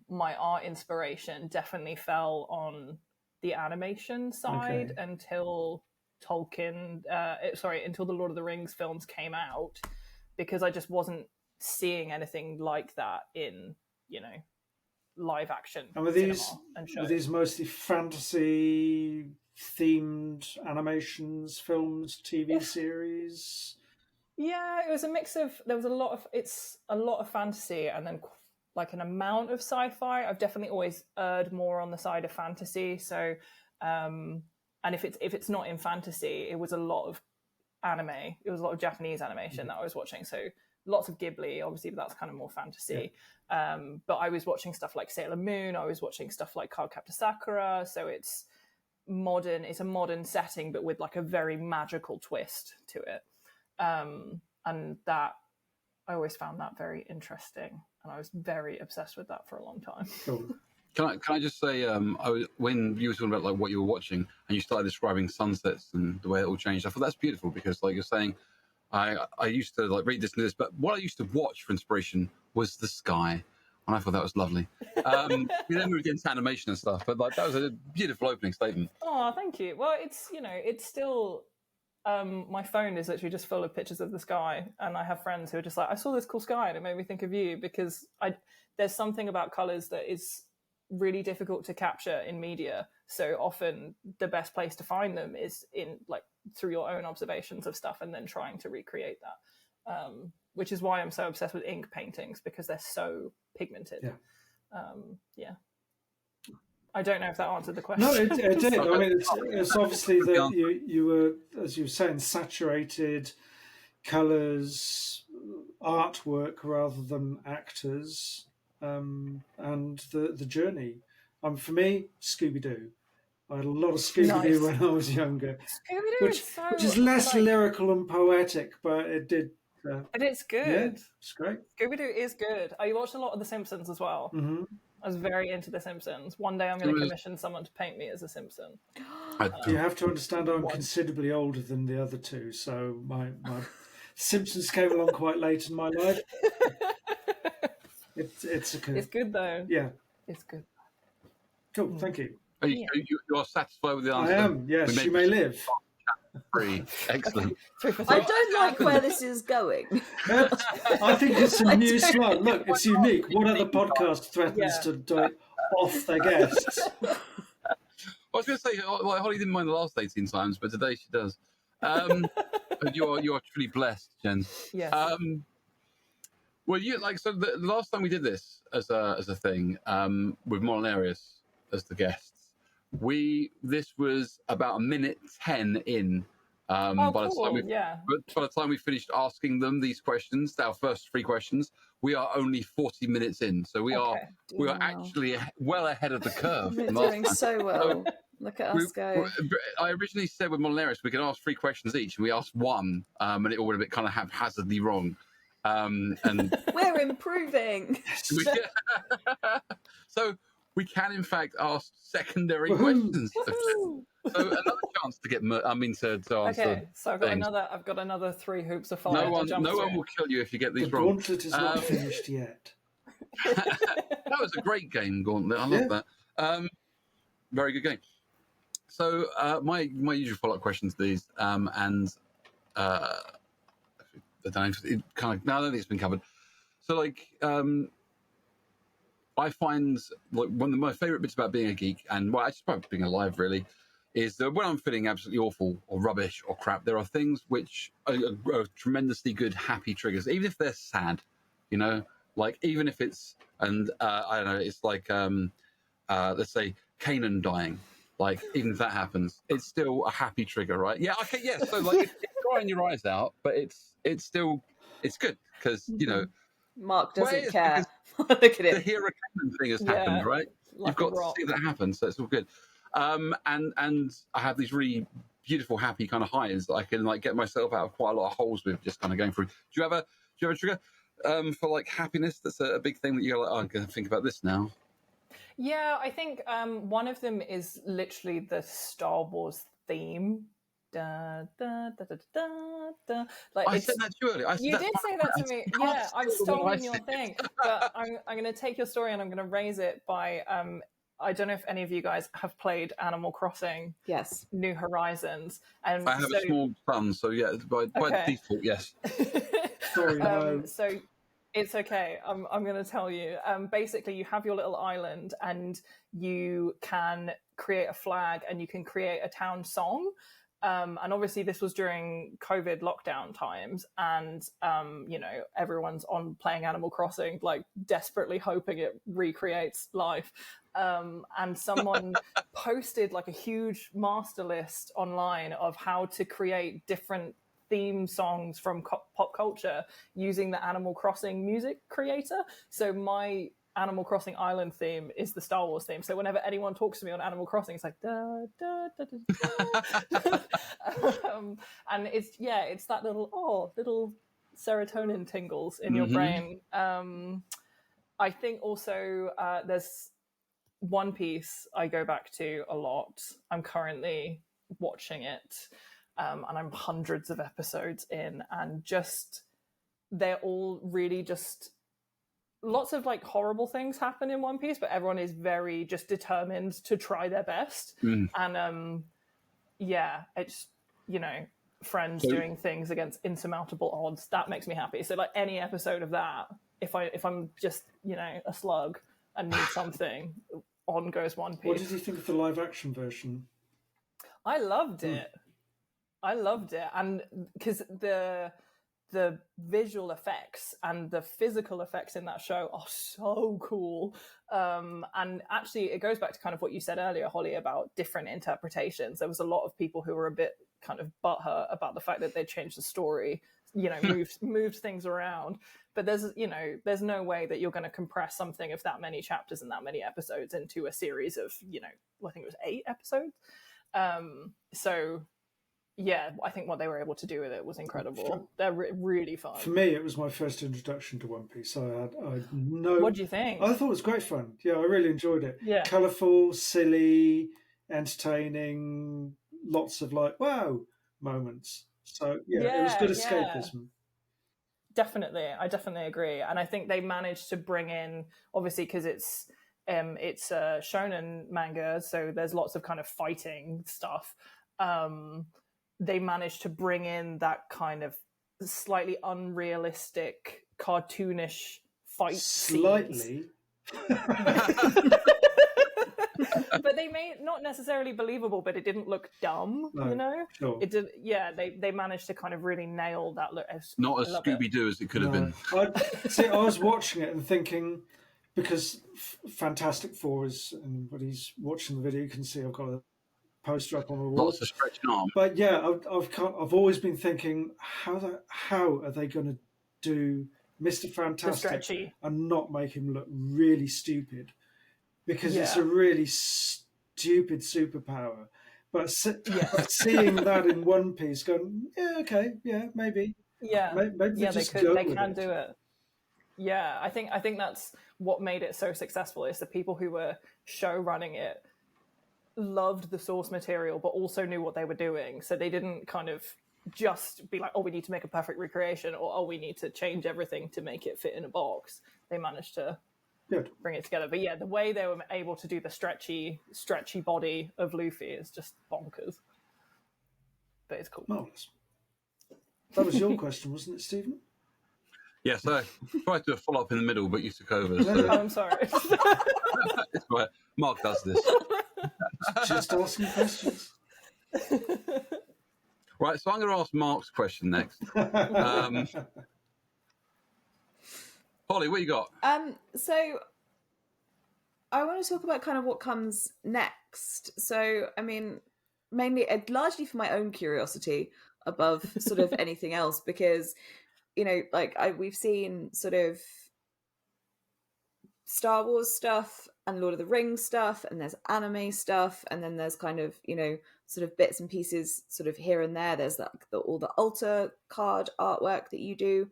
my art inspiration definitely fell on the animation side until until the Lord of the Rings films came out, because I just wasn't seeing anything like that in, you know, live action. And were these mostly fantasy themed animations, films, TV series? Yeah, it was a mix of, it's a lot of fantasy and then like an amount of sci-fi. I've definitely always erred more on the side of fantasy. So, and if it's not in fantasy, it was a lot of anime. It was a lot of Japanese animation that I was watching. So lots of Ghibli, obviously, but that's kind of more fantasy. Yeah. But I was watching stuff like Sailor Moon. I was watching stuff like Cardcaptor Sakura. So it's modern. It's a modern setting, but with like a very magical twist to it. And that I always found that very interesting, and I was very obsessed with that for a long time. Cool. Can I just say, when you were talking about like what you were watching, and you started describing sunsets and the way it all changed, I thought that's beautiful, because like you're saying, I used to like read this and this, but what I used to watch for inspiration was the sky, and I thought that was lovely. Then we were getting to animation and stuff, but like that was a beautiful opening statement. Oh, thank you. Well, it's, you know, it's still. My phone is literally just full of pictures of the sky, and I have friends who are just like, I saw this cool sky and it made me think of you, because there's something about colours that is really difficult to capture in media. So often the best place to find them is in like through your own observations of stuff and then trying to recreate that, which is why I'm so obsessed with ink paintings, because they're so pigmented. Yeah. I don't know if that answered the question. No, it did. I mean, it's obviously that you were, as you were saying, saturated colours, artwork rather than actors, and the journey. For me, Scooby-Doo. I had a lot of Scooby-Doo when I was younger, which is less lyrical and poetic, but it did. But it's good. Yeah, it's great. Scooby-Doo is good. I watched a lot of The Simpsons as well. Mm-hmm. I was very into The Simpsons. One day I'm going to commission someone to paint me as a Simpson. You have to understand I'm considerably older than the other two, so my Simpsons came along quite late in my life. It's good though. Yeah. It's good. Cool, thank you. You are satisfied with the answer? I am, yes. You may live. Free. Excellent. I don't like where this is going. I think it's a new slot. Look, it's unique. What other podcast threatens to die off their guests? I was going to say, Holly didn't mind the last 18 times, but today she does. You are truly blessed, Jen. Yes. Well, so the last time we did this as a thing with Molinarius as the guests, this was about 1:10 in. By the time we finished asking them these questions, our first 3 questions, we are only 40 minutes in. So we are actually well ahead of the curve. We're doing so well. Look at us go. I originally said with Molinaris we could ask 3 questions each, and we asked one, and it would have been kind of haphazardly wrong. And We're improving. So we can, in fact, ask secondary questions. So another chance to get, to answer. Okay, so I've got things. another 3 hoops of fire. No one will kill you if you get these the wrong. Gauntlet is not finished yet. That was a great game, Gauntlet. I love that. Very good game. So my usual follow-up questions to these, and I don't know, it kind of, no, I don't think it's been covered. So like, I find like one of my favourite bits about being a geek, and well, just about being alive really, is that when I'm feeling absolutely awful or rubbish or crap, there are things which are tremendously good, happy triggers, even if they're sad, you know, like even if it's, and I don't know, it's like, let's say Kanan dying. Like, even if that happens, it's still a happy trigger, right? Yeah, okay, yeah. So, like, it's crying your eyes out, but it's still, it's good because, you know. Mark doesn't care. Look at it. The hero Kanan thing has happened, right? Like You've got to see that happen, so it's all good. And I have these really beautiful, happy kind of highs that I can, like, get myself out of quite a lot of holes with just kind of going through. Do you have a trigger for, like, happiness that's a big thing that you're like, oh, I'm going to think about this now? Yeah, I think one of them is literally the Star Wars theme. Da, da, da, da, da, da. Like, I said that to you earlier. You did say that to me. Yeah, I've stolen your thing. But I'm going to take your story and I'm going to raise it by... I don't know if any of you guys have played Animal Crossing. Yes. New Horizons. And I have a small son, so yeah, by default, yes. Sorry, no. So it's okay. I'm going to tell you. Basically, you have your little island and you can create a flag and you can create a town song. And obviously this was during COVID lockdown times and, you know, everyone's on playing Animal Crossing, like desperately hoping it recreates life. And someone posted like a huge master list online of how to create different theme songs from pop culture using the Animal Crossing music creator. So my Animal Crossing Island theme is the Star Wars theme. So whenever anyone talks to me on Animal Crossing, it's like da da da da. And it's that little serotonin tingles in your brain. I think also there's One Piece I go back to a lot. I'm currently watching it. And I'm hundreds of episodes in, and just they're all really just lots of like horrible things happen in One Piece, but everyone is very just determined to try their best. And it's, you know, friends doing things against insurmountable odds. That makes me happy. So like any episode of that, if I'm just, you know, a slug and need something, on goes One Piece. What did you think of the live action version? I loved it. And because the visual effects and the physical effects in that show are so cool. And actually it goes back to kind of what you said earlier, Holly, about different interpretations. There was a lot of people who were a bit kind of butthurt about the fact that they changed the story, you know, moved things around. But there's no way that you're going to compress something of that many chapters and that many episodes into a series of, you know, I think it was 8 episodes. So yeah, I think what they were able to do with it was incredible. They're really fun. For me, it was my first introduction to One Piece. So I know. What do you think? I thought it was great fun. Yeah, I really enjoyed it. Yeah, colourful, silly, entertaining, lots of like wow moments. So yeah, it was good escapism. Definitely, I definitely agree, and I think they managed to bring in, obviously, because it's a shonen manga, so there's lots of kind of fighting stuff. They managed to bring in that kind of slightly unrealistic, cartoonish fight slightly. But they made not necessarily believable, but it didn't look dumb, you know? Sure. It did, yeah, they managed to kind of really nail that look. Not as Scooby-Doo as it could have been. I was watching it and thinking, because Fantastic Four is, and when he's watching the video, you can see I've got a poster up on the wall. Lots of stretching arm. But yeah, I've always been thinking, how are they going to do Mr. Fantastic and not make him look really stupid? Because it's a really stupid superpower. But seeing that in One Piece, going, yeah, okay, yeah, maybe. Yeah, maybe yeah, just they can do it. Yeah, I think that's what made it so successful, is the people who were show running it loved the source material, but also knew what they were doing. So they didn't kind of just be like, oh, we need to make a perfect recreation, or oh, we need to change everything to make it fit in a box. They managed to bring it together. But yeah, the way they were able to do the stretchy body of Luffy is just bonkers. But it's cool. Marvelous. That was your question, wasn't it, Stephen? Yes, I tried to follow up in the middle, but you took over. So. Oh, I'm sorry. It's right. Mark does this. Just asking questions. Right, so I'm going to ask Mark's question next. Holly, what you got? So I want to talk about kind of what comes next. So, I mean, mainly, largely for my own curiosity above sort of anything else, because, you know, like we've seen sort of Star Wars stuff and Lord of the Rings stuff, and there's anime stuff, and then there's kind of, you know, sort of bits and pieces sort of here and there. There's all the altar card artwork that you do.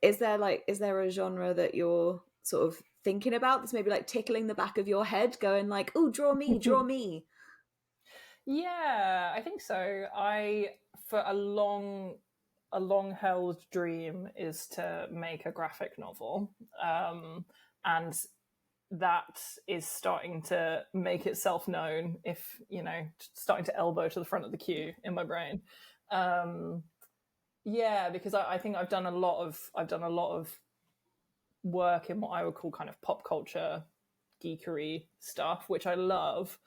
Is there a genre that you're sort of thinking about that's maybe like tickling the back of your head, going like, oh, draw me? Yeah, I think so. For a long held dream is to make a graphic novel, and that is starting to make itself known, if you know, starting to elbow to the front of the queue in my brain. Yeah, because I think I've done a lot of work in what I would call kind of pop culture geekery stuff, which I love.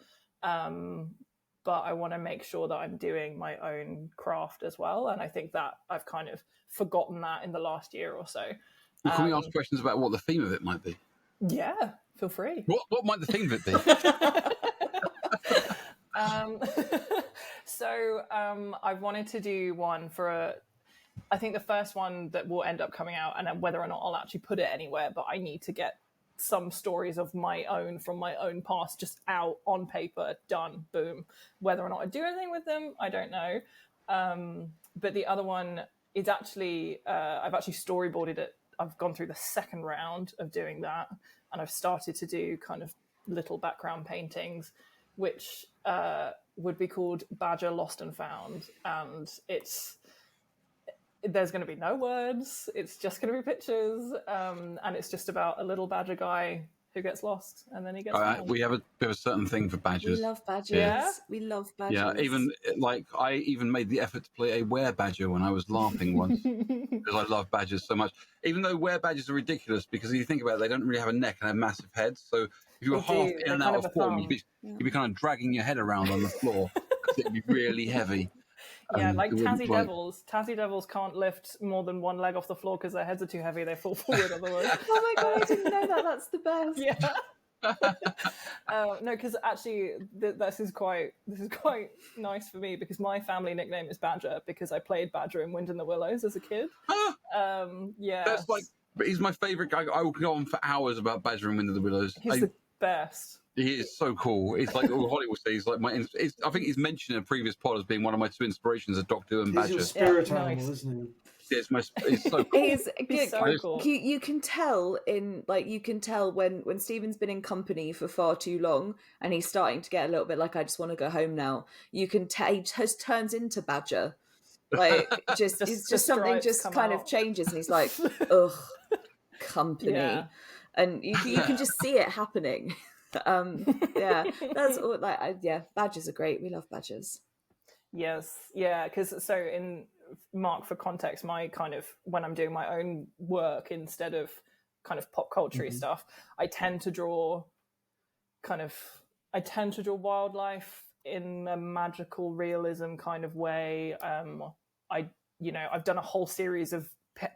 But I want to make sure that I'm doing my own craft as well. And I think that I've kind of forgotten that in the last year or so. Well, can we ask questions about what the theme of it might be? Yeah, feel free. What might the theme of it be? So I wanted to do one for I think the first one that will end up coming out, and whether or not I'll actually put it anywhere, but I need to get some stories of my own from my own past just out on paper, done, boom. Whether or not I do anything with them, I don't know. But the other one is actually, I've actually storyboarded it. I've gone through the second round of doing that, and I've started to do kind of little background paintings, which would be called Badger Lost and Found. And there's going to be no words. It's just going to be pictures, and it's just about a little badger guy who gets lost, and then he gets found. We have a bit of a certain thing for badgers. We love badgers. Yeah. We love badgers. Yeah, even like I even made the effort to play a were-badger when I was laughing once because I love badgers so much. Even though were-badgers are ridiculous, because if you think about it, they don't really have a neck and have massive heads. So if you were half in and out of form, you'd be kind of dragging your head around on the floor because it'd be really heavy. Yeah, like Tassie Devils. Tassie Devils can't lift more than one leg off the floor because their heads are too heavy. They fall forward otherwise. Oh my god, I didn't know that. That's the best. Yeah. No, because actually, this is quite nice for me, because my family nickname is Badger because I played Badger in Wind in the Willows as a kid. Yeah. That's like, he's my favourite guy. I will go on for hours about Badger in Wind in the Willows. He's the best. He is so cool. It's like Holly will say. He's like I think he's mentioned in a previous pod as being one of my two inspirations: Doctor Who and Badger. He's your spirit animal, isn't he? Yeah, it's so cool. He's so cool. You can tell when Stephen's been in company for far too long, and he's starting to get a little bit like, I just want to go home now. You can tell he just turns into Badger. Like just something just kind of changes, and he's like, ugh, company, and you can just see it happening. That's all. Badgers are great. We love badgers. Yes, yeah, because so in Mark, for context, my kind of, when I'm doing my own work instead of kind of pop culture stuff, I tend to draw wildlife in a magical realism kind of way. I've done a whole series of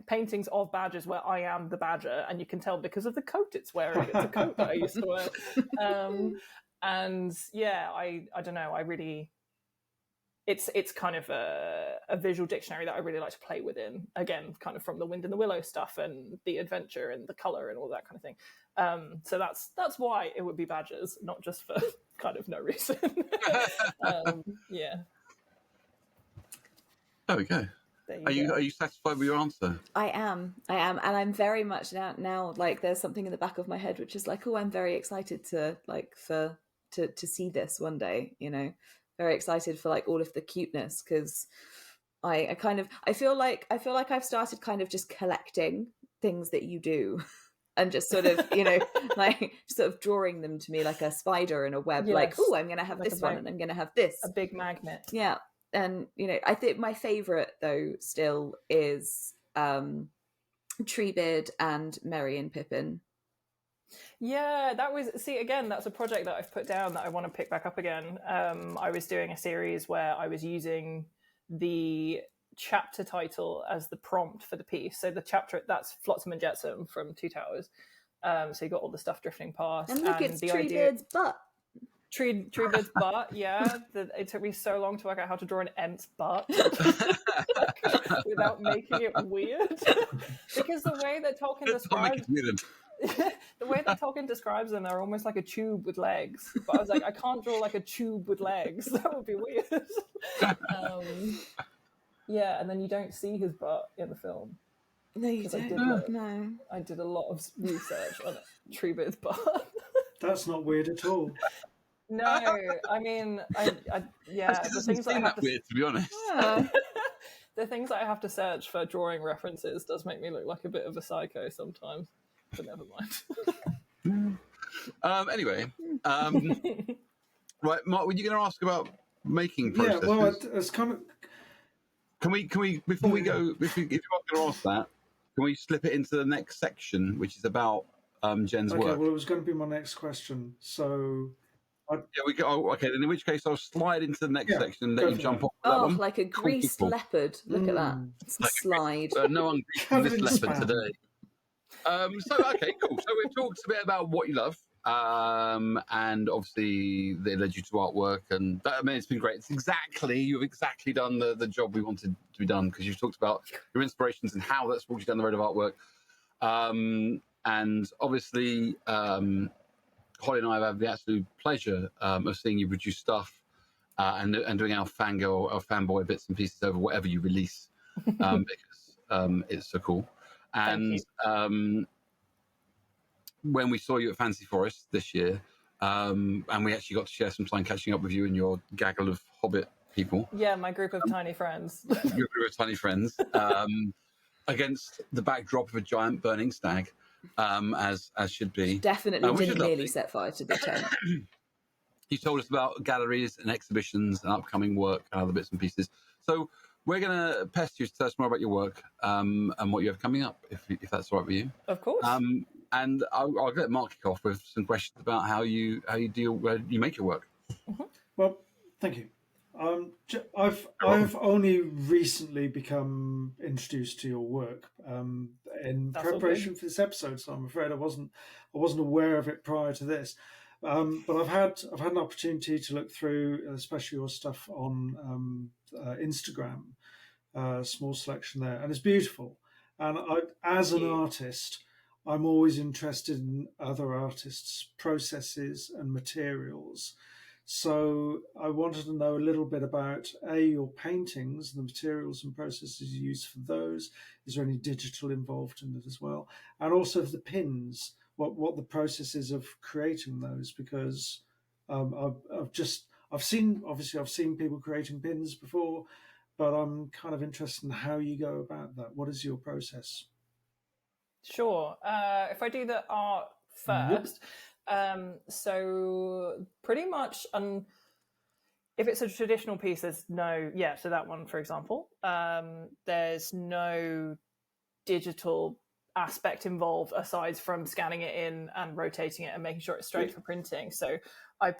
paintings of badgers where I am the badger, and you can tell because of the coat it's wearing. It's a coat that I used to wear. And yeah, I don't know, I really it's kind of a visual dictionary that I really like to play within. Again, kind of from the Wind in the Willow stuff and the adventure and the color and all that kind of thing. So that's why it would be badgers, not just for kind of no reason. Yeah. There we go. Are you satisfied with your answer? I am, and I'm very much now. Like, there's something in the back of my head which is like, oh, I'm very excited to to see this one day. You know, very excited for like all of the cuteness, because I feel like I've started kind of just collecting things that you do. And just sort of, you know, like sort of drawing them to me like a spider in a web. Yes. Like, oh, I'm going to have like this one, and I'm going to have this. A big magnet. Yeah. And, you know, I think my favourite, though, still is Treebeard and Merry and Pippin. Yeah, that's a project that I've put down that I want to pick back up again. I was doing a series where I was using the chapter title as the prompt for the piece. So the chapter, that's Flotsam and Jetsam from Two Towers. So you got all the stuff drifting past. And look, it's Treebeard's butt. Treebeard's butt, yeah. It took me so long to work out how to draw an Ent's butt without making it weird. Because the way that Tolkien describes them, they're almost like a tube with legs. But I was like, I can't draw like a tube with legs. That would be weird. Yeah, and then you don't see his butt in the film. No, you don't. I did a lot of research on Treebeard's butt. That's not weird at all. No, I mean, the things that I have weird, to be honest. Yeah. The things that I have to search for drawing references does make me look like a bit of a psycho sometimes, but never mind. Anyway, right, Mark, were you going to ask about making processes? Yeah, well, it's kind of. Can we before we go, if you are going to ask that, can we slip it into the next section, which is about Jen's work? Okay, well, it was going to be my next question, so. Yeah, we go. Oh, okay, then in which case I'll slide into the next section and let you jump off that one. Like a greased leopard. Look at that. Slide. No one greased this leopard today. Okay, cool. So we've talked a bit about what you love, and obviously they led you to artwork, and that, I mean, it's been great. You've exactly done the job we wanted to be done, because you've talked about your inspirations and how that's brought you down the road of artwork, and obviously. Holly and I have had the absolute pleasure of seeing you produce stuff and doing our fangirl, our fanboy bits and pieces over whatever you release, because it's so cool. And when we saw you at Fancy Forest this year, and we actually got to share some time catching up with you and your gaggle of Hobbit people. Yeah, my group of tiny friends. Your group of tiny friends, against the backdrop of a giant burning stag. As should be. Definitely didn't nearly set fire to the tent. You told us about galleries and exhibitions and upcoming work and other bits and pieces. So we're going to pest you to tell us more about your work and what you have coming up, if that's all right with you. Of course. And I'll let Mark kick off with some questions about how you make your work. Mm-hmm. Well, thank you. I've only recently become introduced to your work in preparation for this episode, so I'm afraid I wasn't aware of it prior to this. But I've had an opportunity to look through, especially your stuff on Instagram, small selection there, and it's beautiful. And as an artist, I'm always interested in other artists' processes and materials. So I wanted to know a little bit about your paintings, the materials and processes you use for those. Is there any digital involved in it as well? And also the pins, what the process is of creating those, because I've seen people creating pins before, but I'm kind of interested in how you go about that. What is your process? Sure. If I do the art first. Yep. So pretty much, if it's a traditional piece, there's so that one, for example, there's no digital aspect involved aside from scanning it in and rotating it and making sure it's straight for printing. So I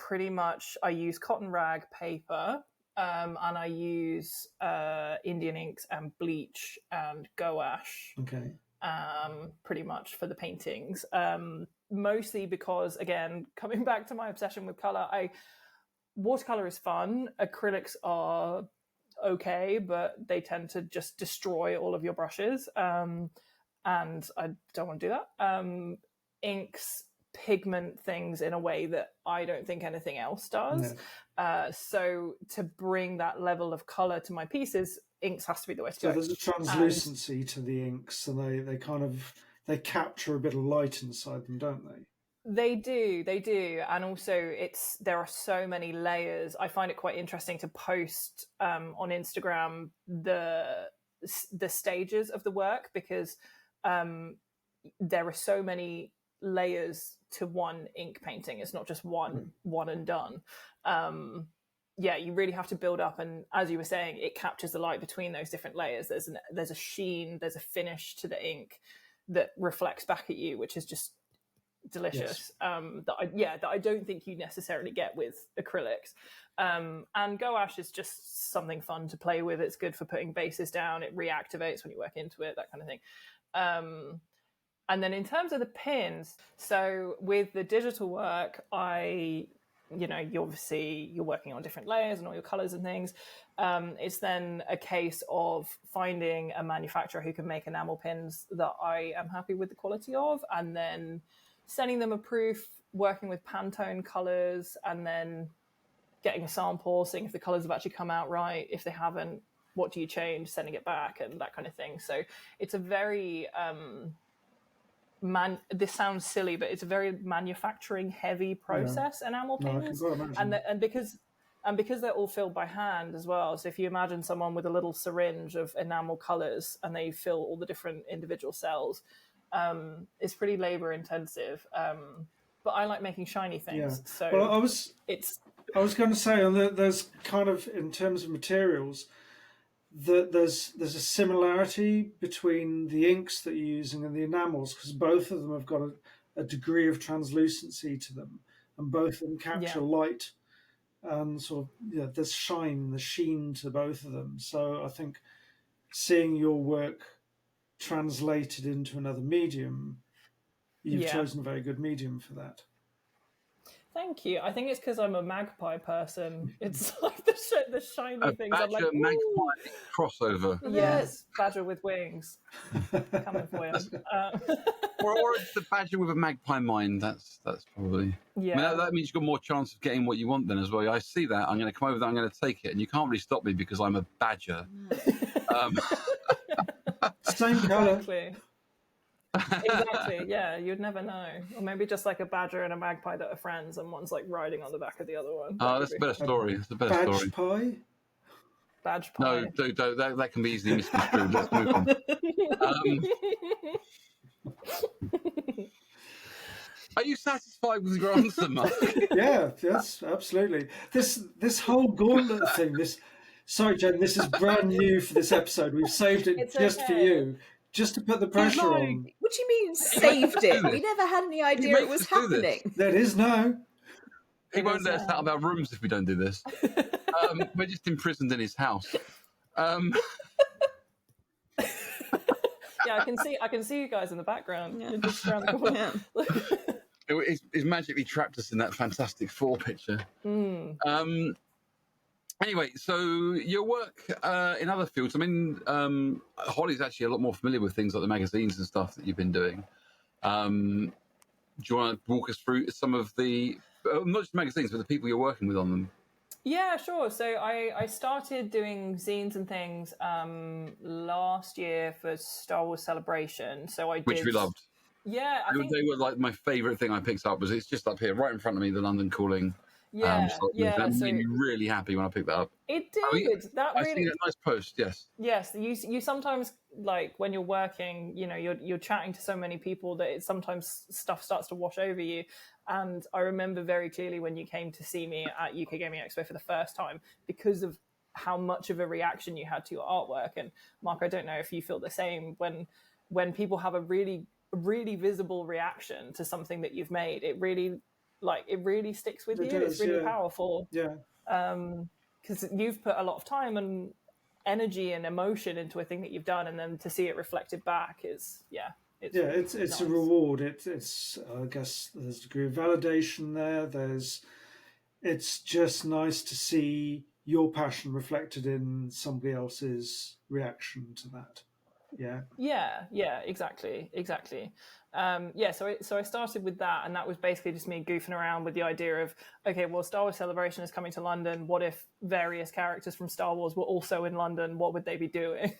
use cotton rag paper, and I use Indian inks and bleach and gouache. Okay. Pretty much for the paintings. Mostly because, again, coming back to my obsession with color, watercolor is fun. Acrylics are okay, but they tend to just destroy all of your brushes. And I don't want to do that. Inks pigment things in a way that I don't think anything else does. No. So to bring that level of color to my pieces, inks has to be the way to So go. there's a translucency to the inks, and they capture a bit of light inside them, don't they? They do, and also there are so many layers. I find it quite interesting to post on Instagram the stages of the work, because there are so many layers to one ink painting. It's not just one and done. You really have to build up, and as you were saying, it captures the light between those different layers. There's a sheen, there's a finish to the ink that reflects back at you, which is just delicious. That I don't think you necessarily get with acrylics. And gouache is just something fun to play with. It's good for putting bases down. It reactivates when you work into it, that kind of thing. And then in terms of the pins, so with the digital work, you're working on different layers and all your colors and things. It's then a case of finding a manufacturer who can make enamel pins that I am happy with the quality of, and then sending them a proof, working with Pantone colors, and then getting a sample, seeing if the colors have actually come out right. If they haven't, what do you change, sending it back, and that kind of thing. So it's a very this sounds silly, but it's a very manufacturing heavy process, enamel pins. And because they're all filled by hand as well. So if you imagine someone with a little syringe of enamel colors and they fill all the different individual cells, it's pretty labor intensive. But I like making shiny things. So well, I was going to say, there's kind of, in terms of materials, that there's a similarity between the inks that you're using and the enamels, because both of them have got a degree of translucency to them, and both of them capture light, and sort of there's shine, the sheen to both of them. So I think seeing your work translated into another medium, you've chosen a very good medium for that. Thank you. I think it's because I'm a magpie person. It's like the shiny things. Badger, I'm like, magpie crossover. Yes, badger with wings. Coming for you. Or it's the badger with a magpie mind. That's probably. Yeah. I mean, that means you've got more chance of getting what you want then as well. I see that. I'm going to come over there. I'm going to take it, and you can't really stop me because I'm a badger. Same colour. Exactly, yeah, you'd never know. Or maybe just like a badger and a magpie that are friends, and one's like riding on the back of the other one. Oh, that's a better story. It's a better story. Pie? Badge pie. No, that can be easily misconstrued. Let's move on. Are you satisfied with your answer, Mark? Yes, absolutely. This whole gauntlet thing, sorry, Jen, this is brand new for this episode. We've saved it for you. Just to put the pressure on. What do you mean saved it? We never had any idea it was happening. That is now. He won't let us out of our rooms if we don't do this. We're just imprisoned in his house. Yeah, I can see you guys in the background. Yeah. You're just around the corner. He's magically trapped us in that Fantastic Four picture. Anyway, so your work in other fields, I mean, Holly's actually a lot more familiar with things like the magazines and stuff that you've been doing. Do you want to walk us through some of the, not just magazines, but the people you're working with on them? Yeah, sure. So I started doing zines and things last year for Star Wars Celebration. Which we loved. Yeah, I think they were like my favourite thing I picked up. It's just up here, right in front of me, the London Calling. That made me really happy when I picked that up. It did. I see that nice post. Yes. Yes, you sometimes, like when you're working, you're chatting to so many people that sometimes stuff starts to wash over you. And I remember very clearly when you came to see me at UK Gaming Expo for the first time, because of how much of a reaction you had to your artwork. And Mark, I don't know if you feel the same when people have a really, really visible reaction to something that you've made. It really sticks with you. It's really powerful. Yeah. Because you've put a lot of time and energy and emotion into a thing that you've done, and then to see it reflected back is it's nice. A reward. It's I guess there's a degree of validation there. There's it's just nice to see your passion reflected in somebody else's reaction to that. Yeah, exactly. So I started with that, and that was basically just me goofing around with the idea of, okay, well, Star Wars Celebration is coming to London. What if various characters from Star Wars were also in London? What would they be doing?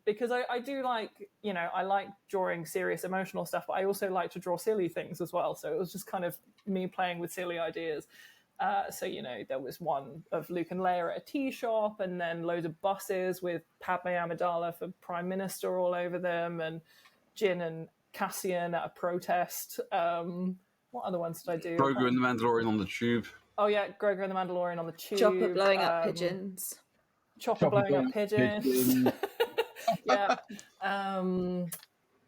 Because I do like, I like drawing serious emotional stuff, but I also like to draw silly things as well. So it was just kind of me playing with silly ideas. So, there was one of Luke and Leia at a tea shop, and then loads of buses with Padme Amidala for Prime Minister all over them, and Jin and Cassian at a protest. What other ones did I do? Grogu and the Mandalorian on the tube. Oh, yeah, Grogu and the Mandalorian on the tube. Chopper blowing up pigeons. Chopper blowing up pigeons. Yeah.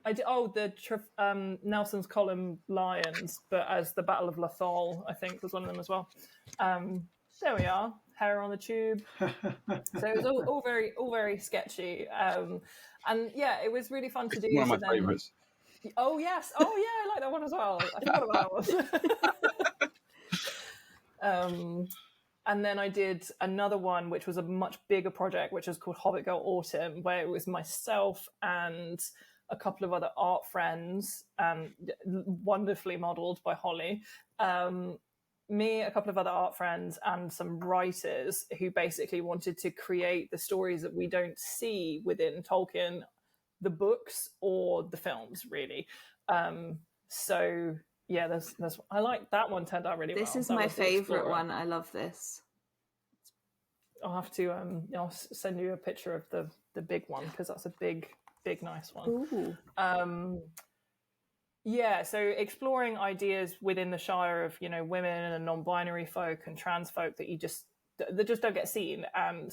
I did, Nelson's Column Lions, but as the Battle of Lothal, I think, was one of them as well. There we are, hair on the tube. So it was all very sketchy, and yeah, it was really fun to do. One of my favourites. Oh yes, I like that one as well. I forgot about that one. And then I did another one, which was a much bigger project, which was called Hobbit Girl Autumn, where it was myself and a couple of other art friends, wonderfully modelled by Holly, me, a couple of other art friends, and some writers who basically wanted to create the stories that we don't see within Tolkien, the books or the films, really. So yeah, there's I like that one, turned out really well. This is my favourite one. I love this. I'll have to I'll send you a picture of the big one, because that's a big nice one. Ooh. Yeah, so exploring ideas within the Shire of, women and non-binary folk and trans folk that just don't get seen. And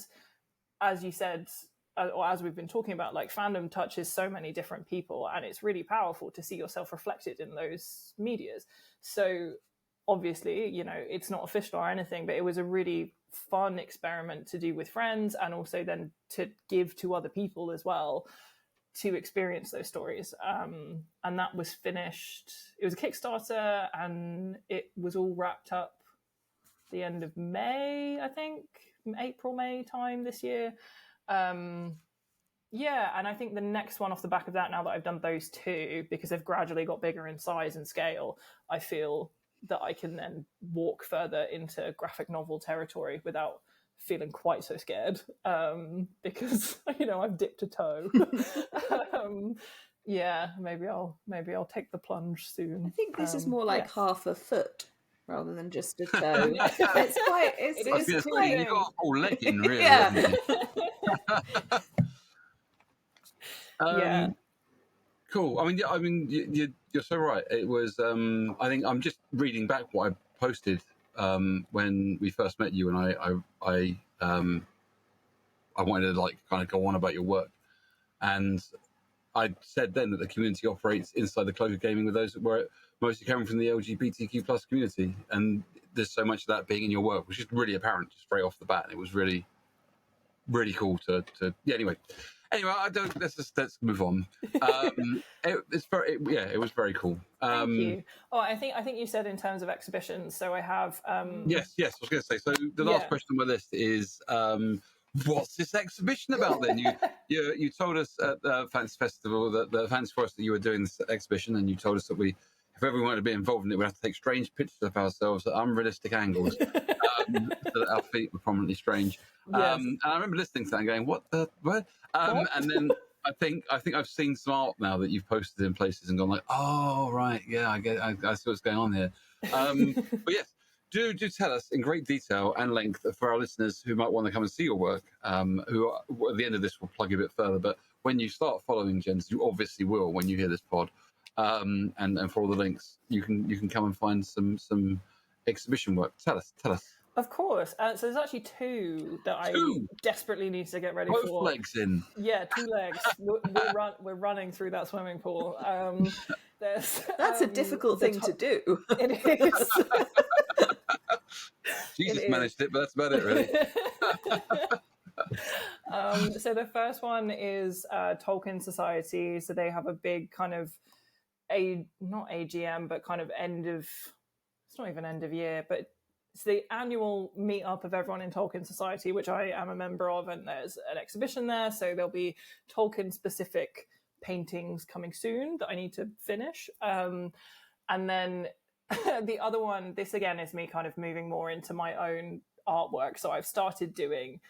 as you said, or as we've been talking about, like, fandom touches so many different people, and it's really powerful to see yourself reflected in those medias. So obviously, it's not official or anything, but it was a really fun experiment to do with friends, and also then to give to other people as well, to experience those stories. And that was finished. It was a Kickstarter, and it was all wrapped up the end of May, I think, April, May time this year. Yeah, and I think the next one off the back of that, now that I've done those two, because they've gradually got bigger in size and scale, I feel that I can then walk further into graphic novel territory without feeling quite so scared, because I've dipped a toe. Yeah, maybe I'll take the plunge soon. I think this is more like half a foot rather than just a toe. It's quite. It's quite. You got a whole leg in, really. Yeah. Yeah. Cool. I mean, you're so right. It was. I think I'm just reading back what I posted when we first met you, and I wanted to kind of go on about your work, and I said then that the community operates inside the cloak of gaming with those where it mostly coming from the LGBTQ plus community, and there's so much of that being in your work, which is really apparent just straight off the bat. And it was really, really cool to Anyway, let's move on. It was very cool. Thank you. Oh, I think you said in terms of exhibitions. So I have. Yes. I was going to say. So the last question on my list is, what's this exhibition about? Then you told us at the Fantasy Festival, that the Fantasy Forest, that you were doing this exhibition, and you told us that if everyone wanted to be involved in it, we'd have to take strange pictures of ourselves at unrealistic angles, so that our feet were prominently strange. Yes. And I remember listening to that and going, "What the what?" And then I think I've seen some art now that you've posted in places and gone like, "Oh right, yeah, I see what's going on here." But yes, do tell us in great detail and length for our listeners who might want to come and see your work. Who at the end of this will plug a bit further, but when you start following Jens, you obviously will when you hear this pod. And for all the links, you can come and find some exhibition work. Tell us. Of course. So there's actually two that I desperately need to get ready for. Both legs in. Yeah, 2 legs. We're running through that swimming pool. That's a difficult thing to do. It is. Jesus managed it, but that's about it, really. So the first one is Tolkien Society. So they have a big kind of not AGM, but kind of it's not even end of year, but the annual meetup of everyone in Tolkien Society, which I am a member of, and there's an exhibition there. So there'll be Tolkien-specific paintings coming soon that I need to finish. And then the other one, this again is me kind of moving more into my own artwork. So I've started doing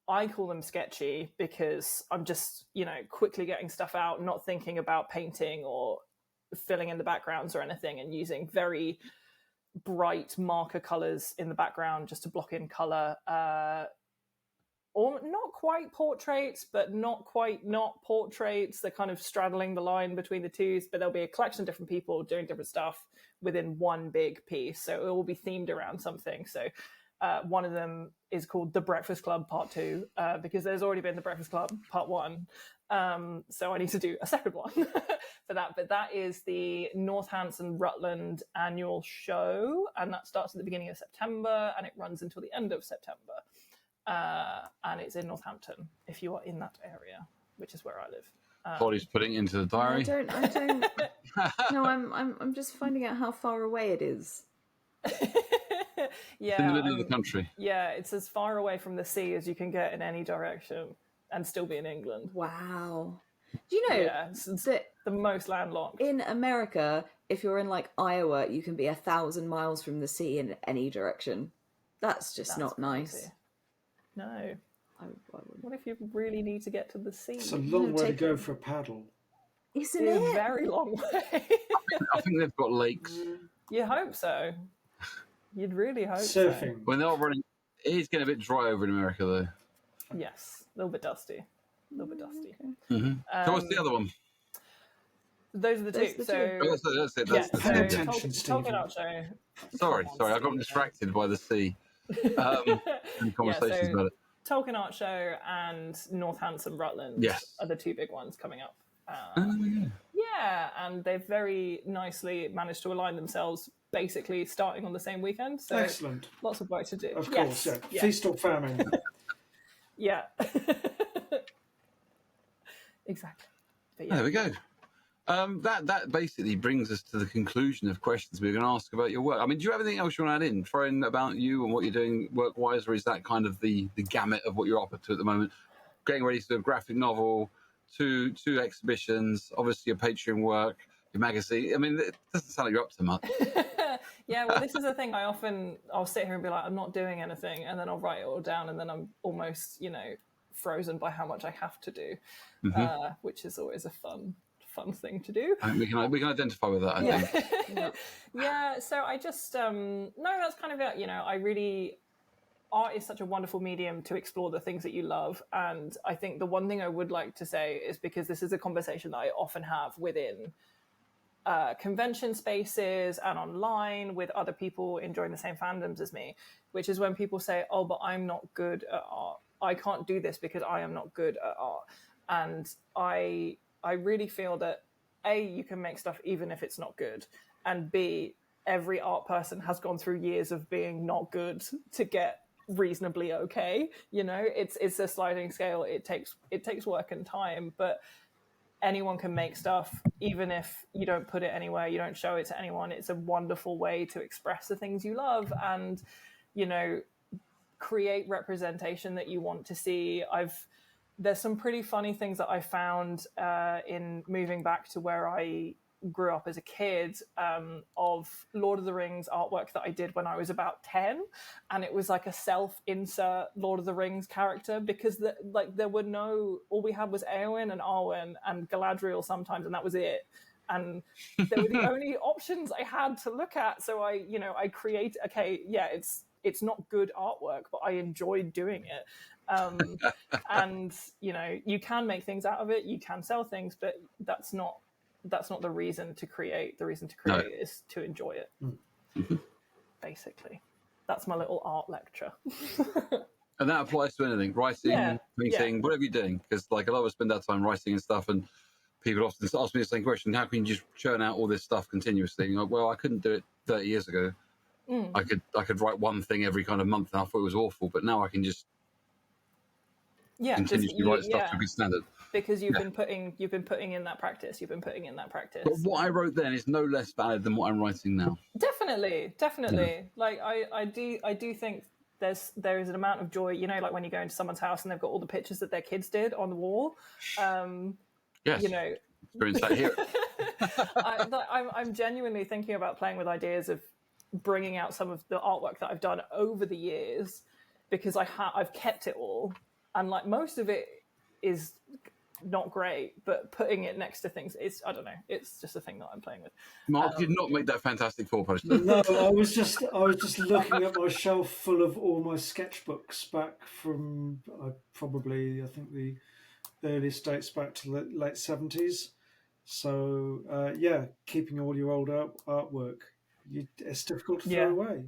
I call them sketchy because I'm just, quickly getting stuff out, not thinking about painting or filling in the backgrounds or anything, and using very bright marker colors in the background just to block in color. Or not quite portraits, but not quite not portraits. They're kind of straddling the line between the two, but there'll be a collection of different people doing different stuff within one big piece. So it will be themed around something. So one of them is called The Breakfast Club Part 2, because there's already been The Breakfast Club Part 1. So I need to do a second one for that. But that is the Northampton Rutland annual show, and that starts at the beginning of September, and it runs until the end of September. And it's in Northampton, if you are in that area, which is where I live. Body's putting it into the diary. I don't. No, I'm just finding out how far away it is. Yeah, it's in the middle of the country. Yeah, it's as far away from the sea as you can get in any direction, and still be in England. Wow. Do you know? Yeah, it's the most landlocked. In America, if you're in like Iowa, you can be 1,000 miles from the sea in any direction. That's not nice. Crazy. No. I wouldn't. What if you really need to get to the sea? It's a long way to go for a paddle. Isn't It's it? a very long way. I think they've got lakes. You hope so. You'd really hope Surfing. When they're running, it is getting a bit dry over in America, though. so. Yes, a little bit dusty. Okay. Mm-hmm. So what's the other one? Those are the Those two. are the So Oh, that's it. That's Pay the attention, Stephen. Tolkien Art Show. Sorry, Come on, I got Stephen. distracted by the sea and conversations so about it. Tolkien Art Show and Northampton Rutland Yes. are the two big ones coming up. Oh, yeah. Yeah, and they've very nicely managed to align themselves, basically starting on the same weekend. So Excellent. lots of work to do. Of Yes, course, yeah. yeah. Feast or famine. Yeah. Exactly. But yeah. There we go. That basically brings us to the conclusion of questions we're going to ask about your work. I mean, do you have anything else you want to add in, throw in about you and what you're doing work-wise, or is that kind of the gamut of what you're up to at the moment? Getting ready to do a graphic novel, two exhibitions, obviously your Patreon work, your magazine. I mean, it doesn't sound like you're up to much. Yeah, well, this is the thing. I'll sit here and be like, I'm not doing anything, and then I'll write it all down, and then I'm almost, frozen by how much I have to do, which is always a fun thing to do. We can identify with that, I think. Yeah. So I just no, that's kind of it. Art is such a wonderful medium to explore the things that you love, and I think the one thing I would like to say is, because this is a conversation that I often have within convention spaces and online with other people enjoying the same fandoms as me, which is when people say, oh, but I'm not good at art, I can't do this because I am not good at art. And I really feel that A, you can make stuff even if it's not good, and B, every art person has gone through years of being not good to get reasonably okay. It's a sliding scale. It takes work and time, but anyone can make stuff, even if you don't put it anywhere, you don't show it to anyone. It's a wonderful way to express the things you love and, create representation that you want to see. There's some pretty funny things that I found in moving back to where I grew up as a kid, of Lord of the Rings artwork that I did when I was about 10, and it was like a self-insert Lord of the Rings character, because there were all we had was Eowyn and Arwen and Galadriel sometimes, and that was it, and they were the only options I had to look at. So I create, it's not good artwork, but I enjoyed doing it. And you can make things out of it, you can sell things, but that's not the reason to create. The reason to create is to enjoy it. Mm-hmm. Basically, that's my little art lecture. And that applies to anything, writing, painting, whatever you're doing. Because a lot of us spend that time writing and stuff, and people often ask me the same question: how can you just churn out all this stuff continuously? And well, I couldn't do it 30 years ago. I could write one thing every kind of month, and I thought it was awful. But now I can just continuously write stuff to a good standard. Because you've been putting in that practice. But what I wrote then is no less valid than what I'm writing now. Definitely. Like I do think there is an amount of joy, like when you go into someone's house and they've got all the pictures that their kids did on the wall. Yes. Experience that here. I'm genuinely thinking about playing with ideas of bringing out some of the artwork that I've done over the years, because I've kept it all, and like most of it is not great, but putting it next to things, it's just a thing that I'm playing with. Mark did not make that Fantastic Four poster. No, I was just looking at my shelf full of all my sketchbooks back from I think the earliest dates back to the late 70s. So keeping all your old artwork, it's difficult to throw away.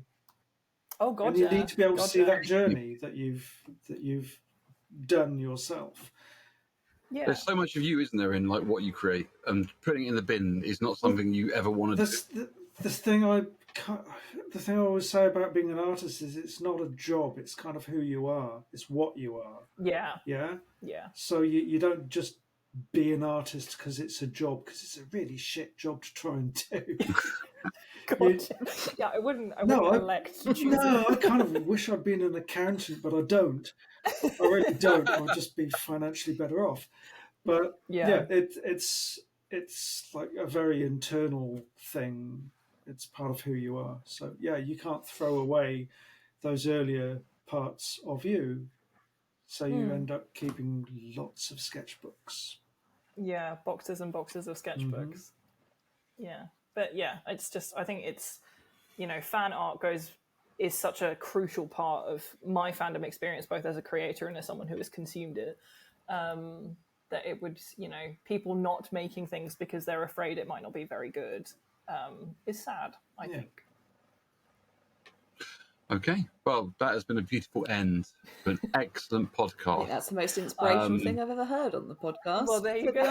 Oh God, and you need to be able to see that journey that you've done yourself. Yeah. There's so much of you, isn't there, in like what you create, and putting it in the bin is not something you ever want to do. The thing I always say about being an artist is it's not a job. It's kind of who you are. It's what you are. Yeah. Yeah. Yeah. So you don't just be an artist because it's a job, because it's a really shit job to try and do. I wouldn't elect to choose it. I kind of wish I'd been an accountant, but I don't. I really don't. I'll just be financially better off. But it's like a very internal thing. It's part of who you are. So you can't throw away those earlier parts of you. So you end up keeping lots of sketchbooks. Yeah, boxes and boxes of sketchbooks. Mm-hmm. Yeah, but it's just, I think it's, fan art is such a crucial part of my fandom experience, both as a creator and as someone who has consumed it. That it would, people not making things because they're afraid it might not be very good is sad, I think. Okay, well, that has been a beautiful end to an excellent podcast. I think that's the most inspirational thing I've ever heard on the podcast. Well, there you go.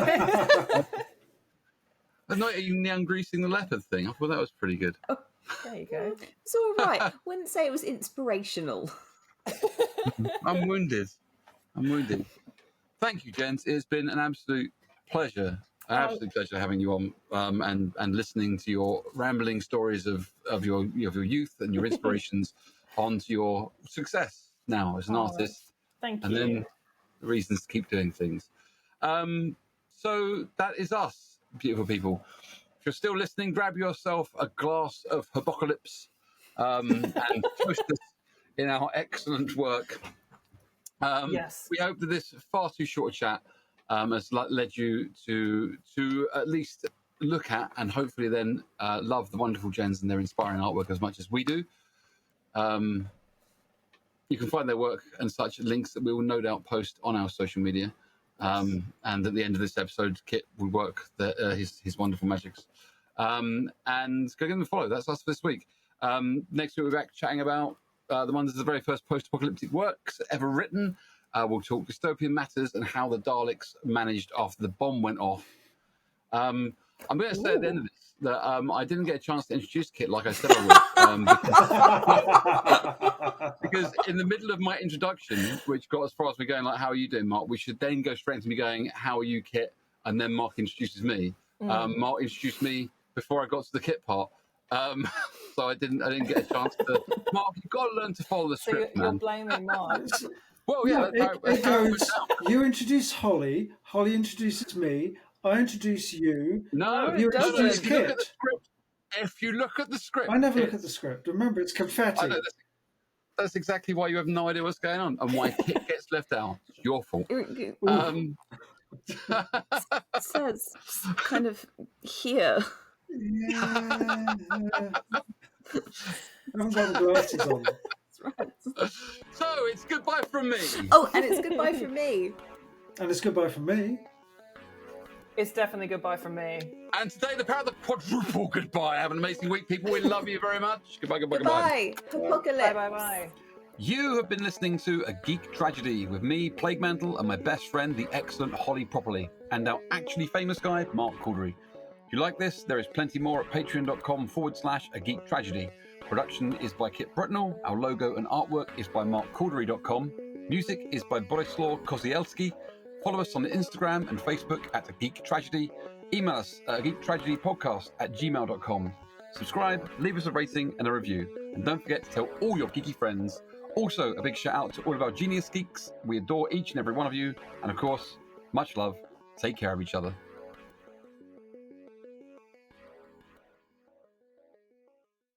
Are you neon greasing the leopard thing? I thought that was pretty good. Oh, there you go. It's all right. Wouldn't say it was inspirational. I'm wounded. Thank you, gents. It's been an absolute pleasure. Absolute pleasure having you on and listening to your rambling stories of your youth and your inspirations onto your success now as an artist. Thank you. And then the reasons to keep doing things. So that is us, beautiful people. If you're still listening, grab yourself a glass of Hobapocolypse and post us in our excellent work. Yes. We hope that this far too short chat has led you to at least look at and hopefully then love the wonderful gens and their inspiring artwork as much as we do. You can find their work and such links that we will no doubt post on our social media. And at the end of this episode, Kit will work his wonderful magics. And go give them a follow. That's us for this week. Next week, we'll be back chatting about the ones of the very first post-apocalyptic works ever written. We'll talk dystopian matters and how the Daleks managed after the bomb went off. I'm going to say at the end of this that I didn't get a chance to introduce Kit like I said I would. Because in the middle of my introduction, which got as far as me going, like, how are you doing, Mark? We should then go straight into me going, how are you, Kit? And then Mark introduces me. Mark introduced me before I got to the Kit part. So I didn't get a chance to. Mark, you've got to learn to follow the script, man. You're blaming Mark. Well, yeah. It goes, you introduce Holly, Holly introduces me, I introduce you. No, you introduce Kit. If you look at the script. I never look at the script. Remember, it's confetti. That's exactly why you have no idea what's going on and why Kit gets left out. It's your fault. It says kind of here. Yeah. I haven't got the glasses on. Right. So it's goodbye from me. Oh, and it's goodbye from me. And it's goodbye from me. It's definitely goodbye from me. And today, the power of the quadruple goodbye. Have an amazing week, people. We love you very much. Goodbye, goodbye, goodbye. Apocalypse. Bye, bye, bye. You have been listening to A Geek Tragedy with me, Plague Mantle, and my best friend, the excellent Holly Properly, and our actually famous guy, Mark Caldery. If you like this, there is plenty more at patreon.com/A Geek Tragedy. Production is by Kit Britnell. Our logo and artwork is by markcaldery.com. Music is by Boleslaw Kozielski. Follow us on Instagram and Facebook at Geek Tragedy. Email us at geektragedypodcast@gmail.com. Subscribe, leave us a rating and a review. And don't forget to tell all your geeky friends. Also, a big shout out to all of our genius geeks. We adore each and every one of you. And of course, much love. Take care of each other.